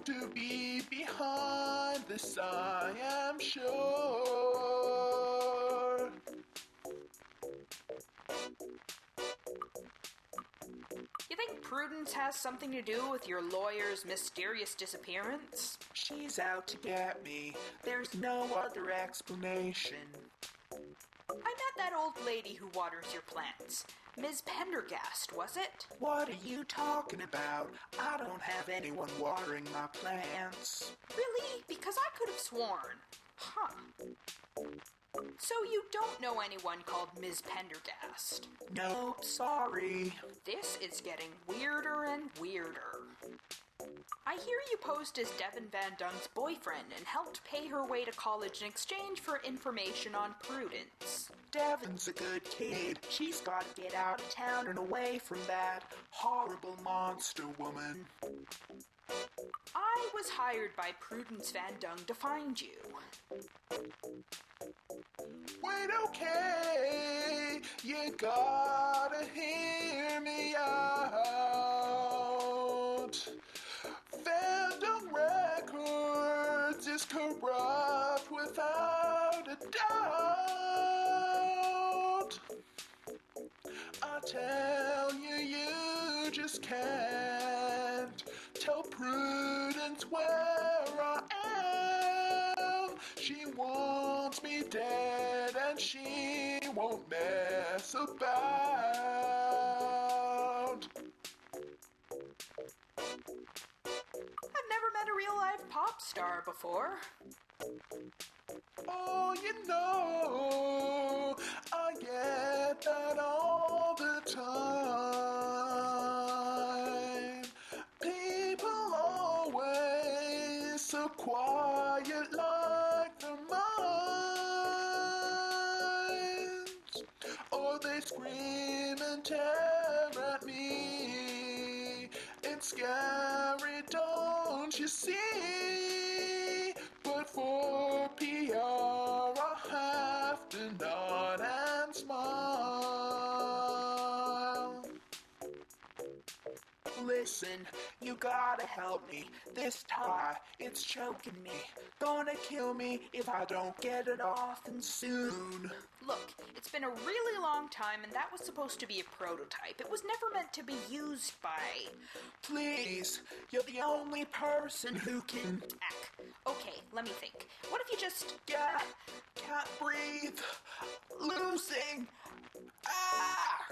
[SPEAKER 4] to be behind this, I am sure.
[SPEAKER 2] You think Prudence has something to do with your lawyer's mysterious disappearance?
[SPEAKER 4] She's out to get me. There's no other explanation.
[SPEAKER 2] I met that old lady who waters your plants. Ms. Pendergast, was it?
[SPEAKER 4] What are you talking about? I don't have anyone watering my plants.
[SPEAKER 2] Really? Because I could have sworn. Huh. So you don't know anyone called Ms. Pendergast?
[SPEAKER 4] Nope, sorry.
[SPEAKER 2] This is getting weirder and weirder. I hear you posed as Devin Van Dung's boyfriend and helped pay her way to college in exchange for information on Prudence.
[SPEAKER 4] Devin's a good kid. She's got to get out of town and away from that horrible monster woman.
[SPEAKER 2] I was hired by Prudence Van Dung to find you.
[SPEAKER 4] Wait, okay, you gotta hear me out. Fandom Records is corrupt without a doubt. I tell you, you just can't tell Prudence where I am. She wants me dead and she won't mess about.
[SPEAKER 2] I've never met a real life pop star before.
[SPEAKER 4] Oh, you know, I get that all the time. People always so quiet like the mines. Or they scream and tear at me. It's scary, don't you see? But for PR, I have to nod and smile. Listen, you gotta help me. This tie, it's choking me. Gonna kill me if I don't get it off and soon.
[SPEAKER 2] Look, it's been a really long time and that was supposed to be a prototype. It was never meant to be used by...
[SPEAKER 4] Please, you're the only person who can...
[SPEAKER 2] Okay, let me think. What if you just...
[SPEAKER 4] Yeah, can't breathe. Losing. Ah!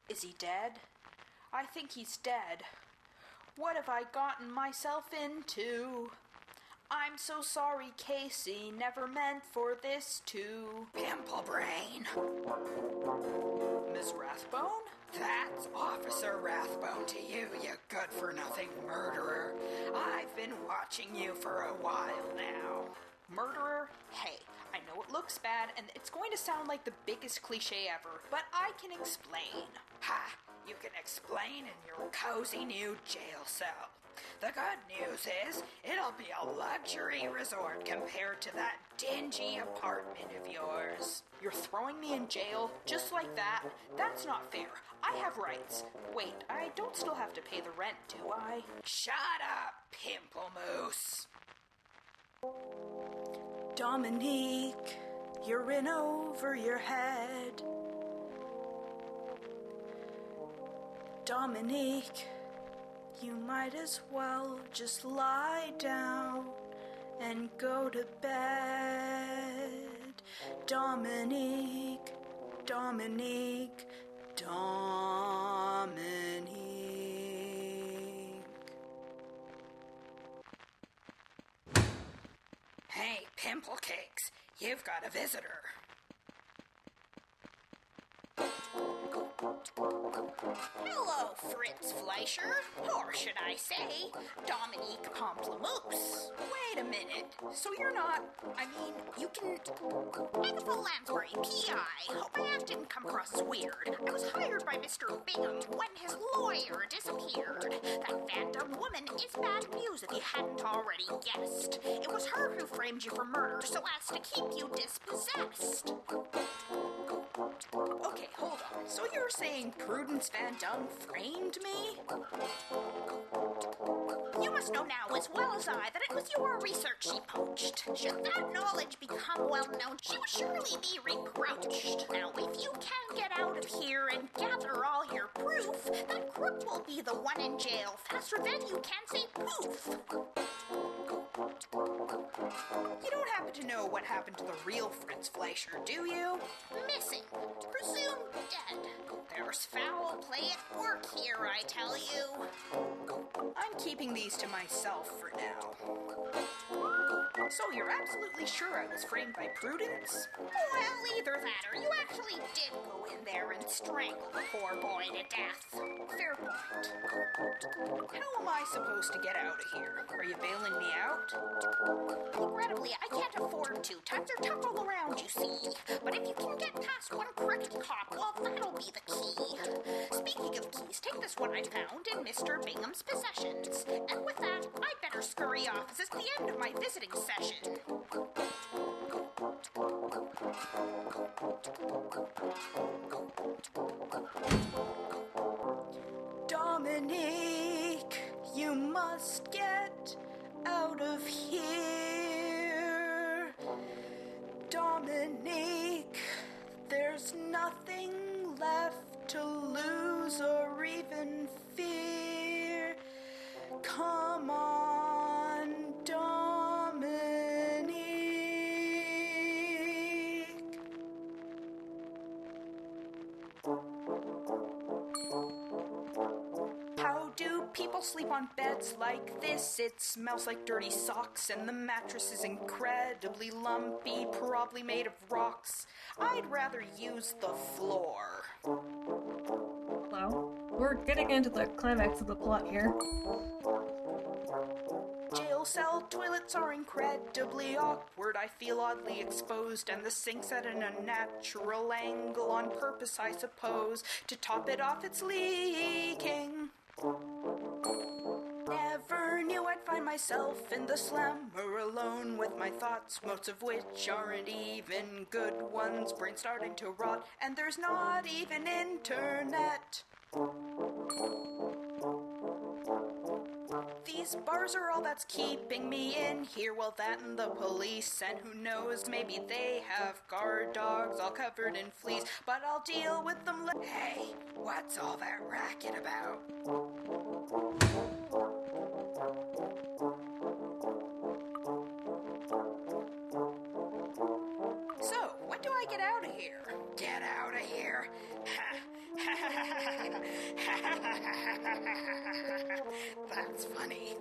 [SPEAKER 2] Is he dead? I think he's dead. What have I gotten myself into? I'm so sorry, Casey. Never meant for this to...
[SPEAKER 3] Pimple brain.
[SPEAKER 2] Miss Rathbone?
[SPEAKER 3] That's Officer Rathbone to you, you good-for-nothing murderer. I've been watching you for a while now.
[SPEAKER 2] Murderer? Hey, I know it looks bad and it's going to sound like the biggest cliche ever, but I can explain.
[SPEAKER 3] Ha! You can explain in your cozy new jail cell. The good news is, it'll be a luxury resort compared to that dingy apartment of yours.
[SPEAKER 2] You're throwing me in jail just like that? That's not fair. I have rights. Wait, I don't still have to pay the rent, do I?
[SPEAKER 3] Shut up, Pamplemousse.
[SPEAKER 2] Dominique, you're in over your head. Dominique, you might as well just lie down and go to bed. Dominique, Dominique, Dominique.
[SPEAKER 3] Hey, Pimple Cakes, you've got a visitor.
[SPEAKER 5] Hello, Fritz Fleischer, or should I say, Dominique Pamplemousse.
[SPEAKER 2] Wait a minute, so you're not, you can...
[SPEAKER 5] Agatha Lansbury, P.I. Hope my ass didn't come across as weird. I was hired by Mr. Bingham when his lawyer disappeared. That Van Dum woman is bad news if you hadn't already guessed. It was her who framed you for murder so as to keep you dispossessed.
[SPEAKER 2] Okay, hold on. So you're saying Prudence Van Dung framed me?
[SPEAKER 5] You must know now as well as I that it was your research she poached. Should that knowledge become well known, she will surely be reproached. Now, if you can get out of here and gather all your proof, that crook will be the one in jail faster than you can say poof.
[SPEAKER 2] You don't happen to know what happened to the real Fritz Fleischer, do you?
[SPEAKER 5] Missing. Presumed dead. There's foul play at work here, I tell you.
[SPEAKER 2] I'm keeping these to myself for now. So you're absolutely sure I was framed by Prudence?
[SPEAKER 5] Well, either that or you actually did go in there and strangle the poor boy to death.
[SPEAKER 2] Fair point. How am I supposed to get out of here? Are you bailing me out?
[SPEAKER 5] Regrettably, I can't afford to. Times are tough all around, you see. But if you can get past one crooked cop, well, that'll be the key. Speaking of keys, take this one I found in Mr. Bingham's possessions. And with that, I'd better scurry off, as it's the end of my visiting session.
[SPEAKER 2] Dominique, you must get out of here. Dominique, there's nothing left to lose or even fear. Come on, Dominique. How do people sleep on beds like this? It smells like dirty socks and the mattress is incredibly lumpy, probably made of rocks. I'd rather use the floor.
[SPEAKER 1] Hello? We're getting into the climax of the plot here.
[SPEAKER 2] Jail cell toilets are incredibly awkward. I feel oddly exposed, and the sink's at an unnatural angle on purpose, I suppose. To top it off, it's leaking. Never knew I'd find myself in the slammer alone with my thoughts, most of which aren't even good ones. Brain starting to rot, and there's not even internet. These bars are all that's keeping me in here. Well, that and the police, and who knows, maybe they have guard dogs all covered in fleas. But I'll deal with them Hey, what's all that racket about? So, when do I get out of here? Get out of here? That's funny.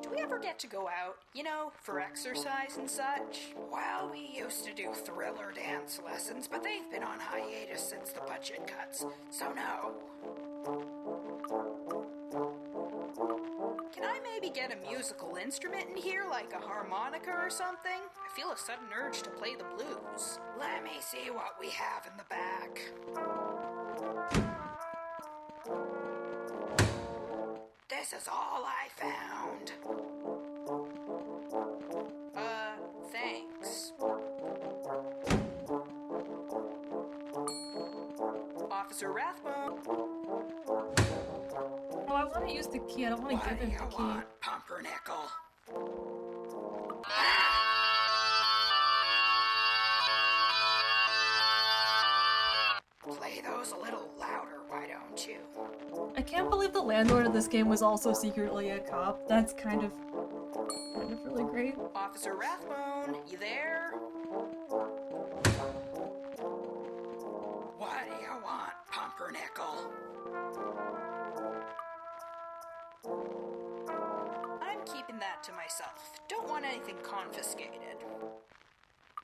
[SPEAKER 2] Do we ever get to go out, you know, for exercise and such? Well, we used to do thriller dance lessons, but they've been on hiatus since the budget cuts, so no. Can I maybe get a musical instrument in here, like a harmonica or something? I feel a sudden urge to play the blues. Let me see what we have in the back. This is all I found. Thanks. Officer Rathbone.
[SPEAKER 1] Oh, I want to use the key. I don't want to give him the key.
[SPEAKER 2] Want, Pumpernickel? Play those a little louder, why don't you?
[SPEAKER 1] I can't believe the landlord of this game was also secretly a cop. That's kind of really great.
[SPEAKER 2] Officer Rathbone, you there? What do you want, Pumpernickel? I'm keeping that to myself. Don't want anything confiscated.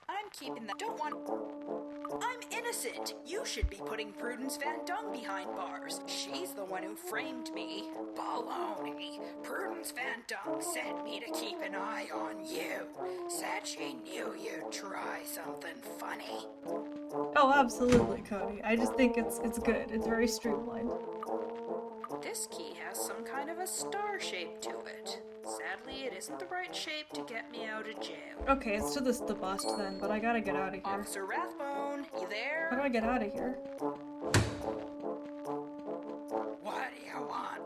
[SPEAKER 2] I'm keeping that. Don't want. I'm innocent. You should be putting Prudence Van Dung behind bars. She's the one who framed me. Baloney. Prudence Van Dung sent me to keep an eye on you. Said she knew you'd try something funny.
[SPEAKER 1] Oh, absolutely, Cody. I just think it's good. It's very streamlined.
[SPEAKER 2] This key has some kind of a star shape to it. Sadly, it isn't the right shape to get me out of jail.
[SPEAKER 1] Okay, it's to the bust then, but I gotta get out of here.
[SPEAKER 2] Officer Rathbone, you there?
[SPEAKER 1] How do I get out of here?
[SPEAKER 2] What do you want?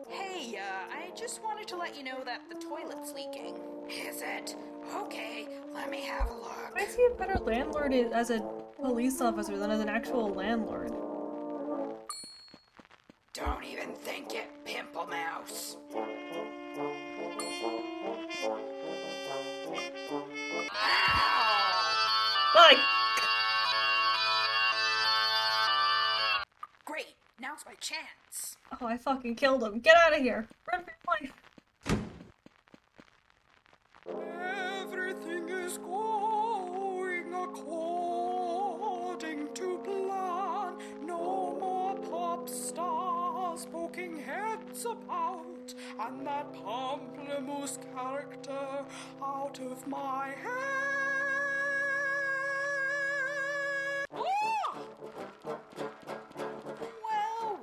[SPEAKER 2] Hey, I just wanted to let you know that the toilet's leaking. Is it? Okay, let me have a look.
[SPEAKER 1] I see a better landlord as a police officer than as an actual landlord.
[SPEAKER 2] Don't even think it, Pamplemousse.
[SPEAKER 1] Like,
[SPEAKER 2] Great, now's my chance.
[SPEAKER 1] oh, I fucking killed him. Get out of here. Run for your life.
[SPEAKER 4] Everything is going according to plan. No more pop stars poking heads about, and that Pamplemousse character out of my head. Ah!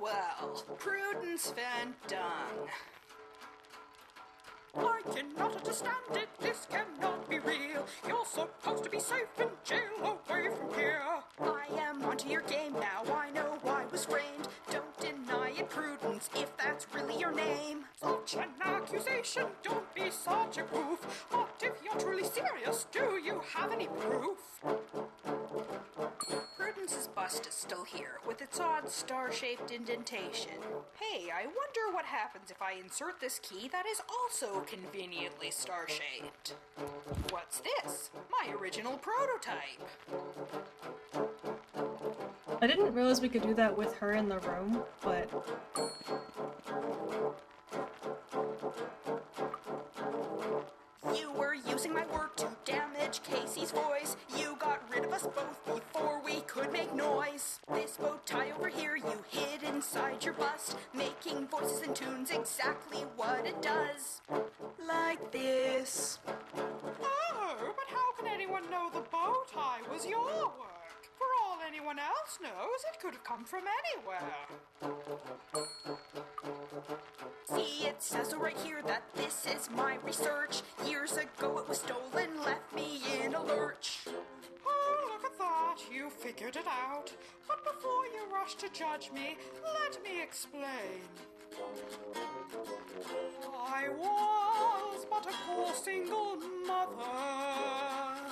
[SPEAKER 2] Well, Prudence Van Dung.
[SPEAKER 4] I cannot understand it, this cannot be real. You're supposed to be safe in jail, away from here.
[SPEAKER 2] I am onto your game now, I know I was framed. Don't deny it, Prudence, if that's really your name.
[SPEAKER 4] Such an accusation, don't be such a goof. But if you're truly serious, do you have any proof?
[SPEAKER 2] Prudence's bust is still here, with its odd star-shaped indentation. Hey, I wonder what happens if I insert this key that is also conveniently star-shaped. What's this? My original prototype.
[SPEAKER 1] I didn't realize we could do that with her in the room, but...
[SPEAKER 2] You were using my work to damage Casey's voice. You got rid of us both before we could make noise. This bow tie over here you hid inside your bust, making voices and tunes exactly what it does. Like this.
[SPEAKER 4] Oh, but how can anyone know the bow tie was your work? For all anyone else knows, it could have come from anywhere.
[SPEAKER 2] See, it says so right here that this is my research. Years ago it was stolen, left me in a lurch.
[SPEAKER 4] Oh, look at that, you figured it out. But before you rush to judge me, let me explain. I was but a poor single mother,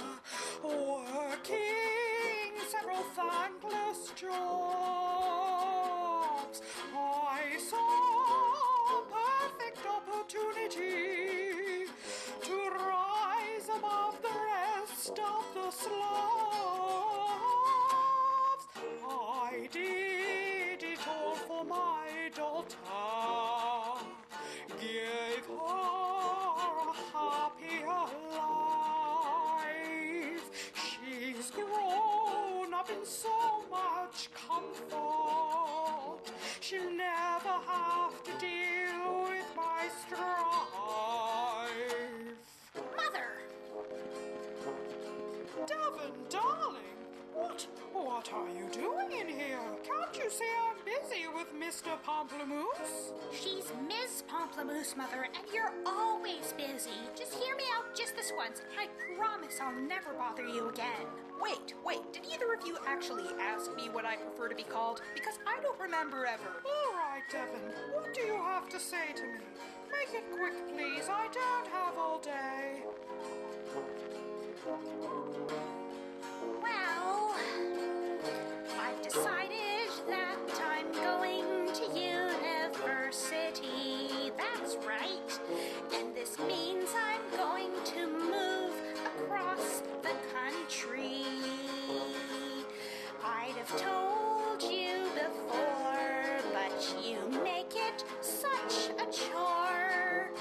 [SPEAKER 4] working several thankless jobs. I saw a perfect opportunity to rise above the rest of the slobs. I did it all for my daughter, gave her a happier life. She's grown up in so much comfort, she'll never have to deal with my strife.
[SPEAKER 5] Mother!
[SPEAKER 4] Devon, darling, what are you doing in here? Can't you see I'm busy with Mr. Pamplemousse?
[SPEAKER 5] She's Ms. Pamplemousse, Mother, and you're always busy. Just hear me out just this once, and I promise I'll never bother you again.
[SPEAKER 2] Wait, did either of you actually ask me what I prefer to be called? Because I don't remember ever.
[SPEAKER 4] All right, Devon, what do you have to say to me? Make it quick, please. I don't have all day.
[SPEAKER 5] Well, I've decided that I'm going to university. That's right. And this means I'm going to move across the country. I'd have told you before, but you make it such a chore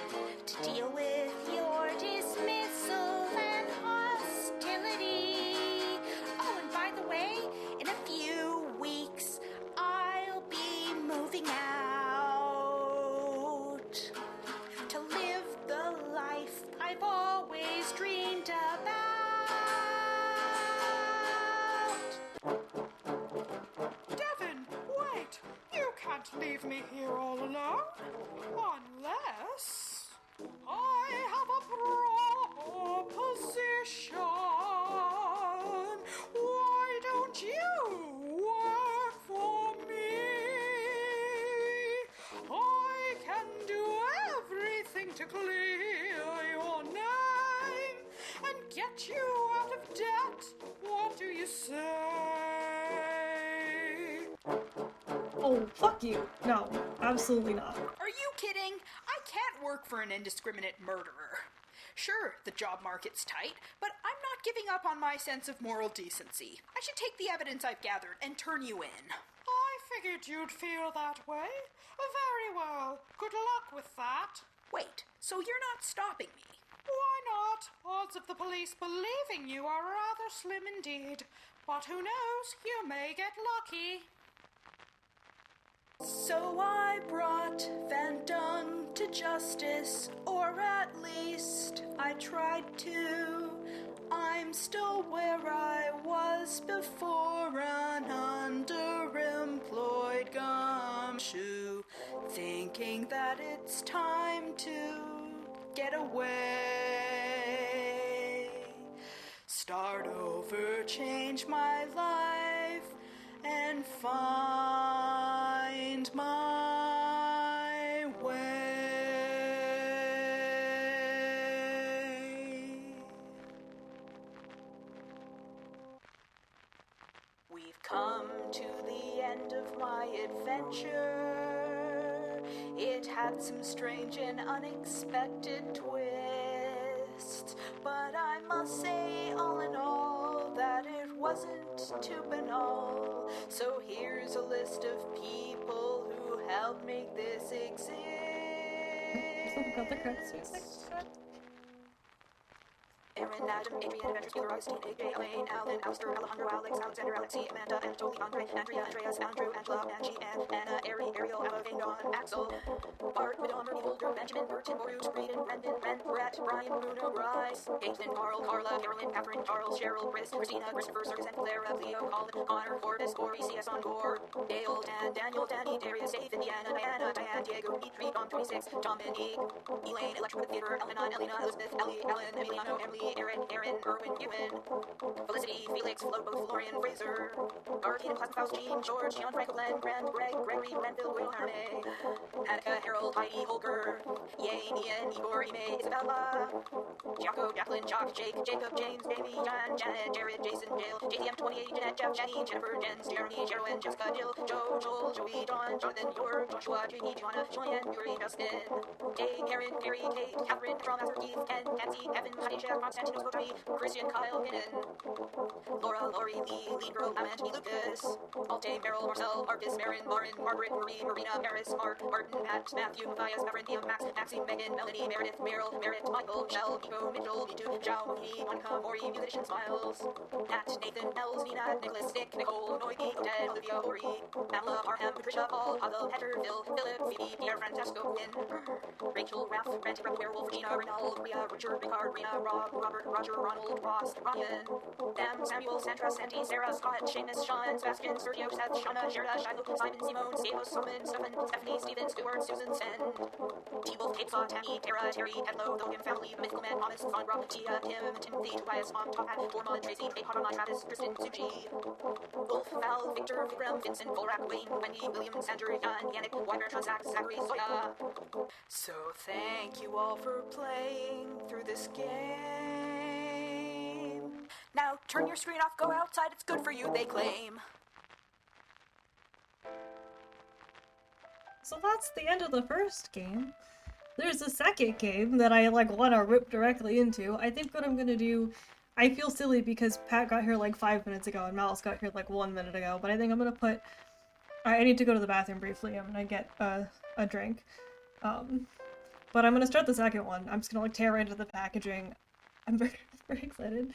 [SPEAKER 5] to deal with your dismissal and hostility. Oh, and by the way, in a few weeks, I'll be moving out to live the life I've always dreamed about.
[SPEAKER 4] get you out of debt. What do you say?
[SPEAKER 1] Oh, fuck you. No, absolutely not.
[SPEAKER 2] Are you kidding? I can't work for an indiscriminate murderer. Sure, the job market's tight, but I'm not giving up on my sense of moral decency. I should take the evidence I've gathered and turn you in.
[SPEAKER 4] I figured you'd feel that way. Very well. Good luck with that.
[SPEAKER 2] Wait, so you're not stopping me?
[SPEAKER 4] Why not? Odds of the police believing you are rather slim indeed. But who knows? You may get lucky.
[SPEAKER 3] So I brought Van Dung to justice, or at least I tried to. I'm still where I was before, an underemployed gumshoe, thinking that it's time to get away. Start over, change my life, and find my way. We've come to the end of my adventure. It had some strange and unexpected twists, but I must say, all in all, that it wasn't too banal. So here's a list of people who helped make this exist.
[SPEAKER 1] Got the credits music.
[SPEAKER 3] Aaron, Adam, Adrian, Avengers, Taylor, Augustine, AJ, Elaine, Alan, Alistair, Alejandro, Alex, Alexander, Alexi, Amanda, Anatoly, Andre, Andrea, Andreas, Andrew, Angela, Angie, Anne, Anna, Ari, Ariel, Emma, Vagon, Axel, Bart, Madame, Ernie, Holder, Benjamin, Burton, Boruce, Breeden, Brendan, Brent, Brett, Brian, Bruno, Bryce, Caitlin, Carl, Carla, Carolyn, Catherine, Charles, Cheryl, Chris, Christina, Christopher, Circus, and Clara, Leo, Colin, Connor, Forbes, Corey, CS on Gore, Dale, Dan, Daniel, Danny, Darius, Dave, Indiana, Diana, Diane, Diego, Dimitri, Dom, 26, Dominique, Elaine, Electric Theater, Elena, Elena, Elizabeth, Ellie, Ellen, Emiliano, Emily, Aaron, Aaron, Erwin, Ewan, Felicity, Felix, Flobo, Florian, Fraser, Guardian, Plasma Faust, Jean, George, John, Franco, Glenn, Grant, Greg, Gregory, Grenville, Will, Harney, Annika, Harold, Heidi, Holger, Yay, Ian, Igor, Ime, Isabella, Jaco, Jacqueline, Jock, Jake, Jacob, James, Davey, John, Janet, Jared, Jason, Jill, JTM 28, Jeanette, Jeff, Jenny, Jennifer, Jens, Jeremy, Sherwin, Jessica, Jill, Joe, Joel, Joey, John, Jonathan, Yor, Joshua, Jamie, Joanna, Julian, Yuri, Justin, Dave, Karen, Gary, Kate, Catherine, Petron, Master, Keith, Ken, Nancy, Evan, Khadijah, Konstantinos, Botami, Christian, Kyle, Pinnan, Laura, Lori, Lee, Lee, Girl, Amanda, Lucas, Alte, Meryl, Marcel, Marcus, Marin, Marin, Margaret, Marie, Marina, Paris, Mark, Martin, Matt, Matthew, Matthias, Marinthea, Max, Maxine, Megan, Melanie, Meredith, Meryl, Merritt, Michael, Michelle, Nico, Mitchell, Mitu, Zhao, Mooney, Monica, Maury, Musician, Smiles, Nat, Nathan, Els, Nina, Nicholas, Nick, Nicole, Noemi, Odette, Olivia, Ori, Pamela, Parham, Patricia, Paul, Pavel, Heather, Phil, Philip, Phoebe, Pierre, Francesco, Quinn, Rachel, Ralph, Brent, Werewolf, Regina, Rinald, Ria, Richard, Ricard, Rena, Rob, Robert, Roger, Ronald, Ross, Ryan, Dan, Samuel, Sandra, Sandy, Sarah, Scott, Seamus, Sean, Sebastian, Sergio, Seth, Shauna, Gerda, Shiloh, Simon, Simone, Stamos, Simon, Stephen, Stephanie, Stephen, Stewart, Susan, Send, T-Wolf, Kate, Saw, Tammy, Tara, Terry, Pedlo, Logan, Family, Mythical Man, Thomas, Von Rock, Tia, Tim, Timothy, Tobias, Mom, Top Hat, Gorman, Tracy, Kate, Hotterman, Travis, Kristen, Suji, Wolf, Val, Victor, Vikram, Vincent, Volrak, Wayne, Wendy, William, Sandra, Jan, Yannick, Weimer, Transact, Zachary, Zoya. So thank you all for playing through this game. Now turn your screen off, go outside, it's good for you, they claim.
[SPEAKER 1] So that's the end of the first game. There's a second game that I want to rip directly into. I think what I'm gonna do, I feel silly because Pat got here 5 minutes ago and Malice got here 1 minute ago, but I think I'm gonna put, I need to go to the bathroom briefly. I'm gonna get a drink. But I'm gonna start the second one. I'm just gonna tear right into the packaging. I'm very, very excited.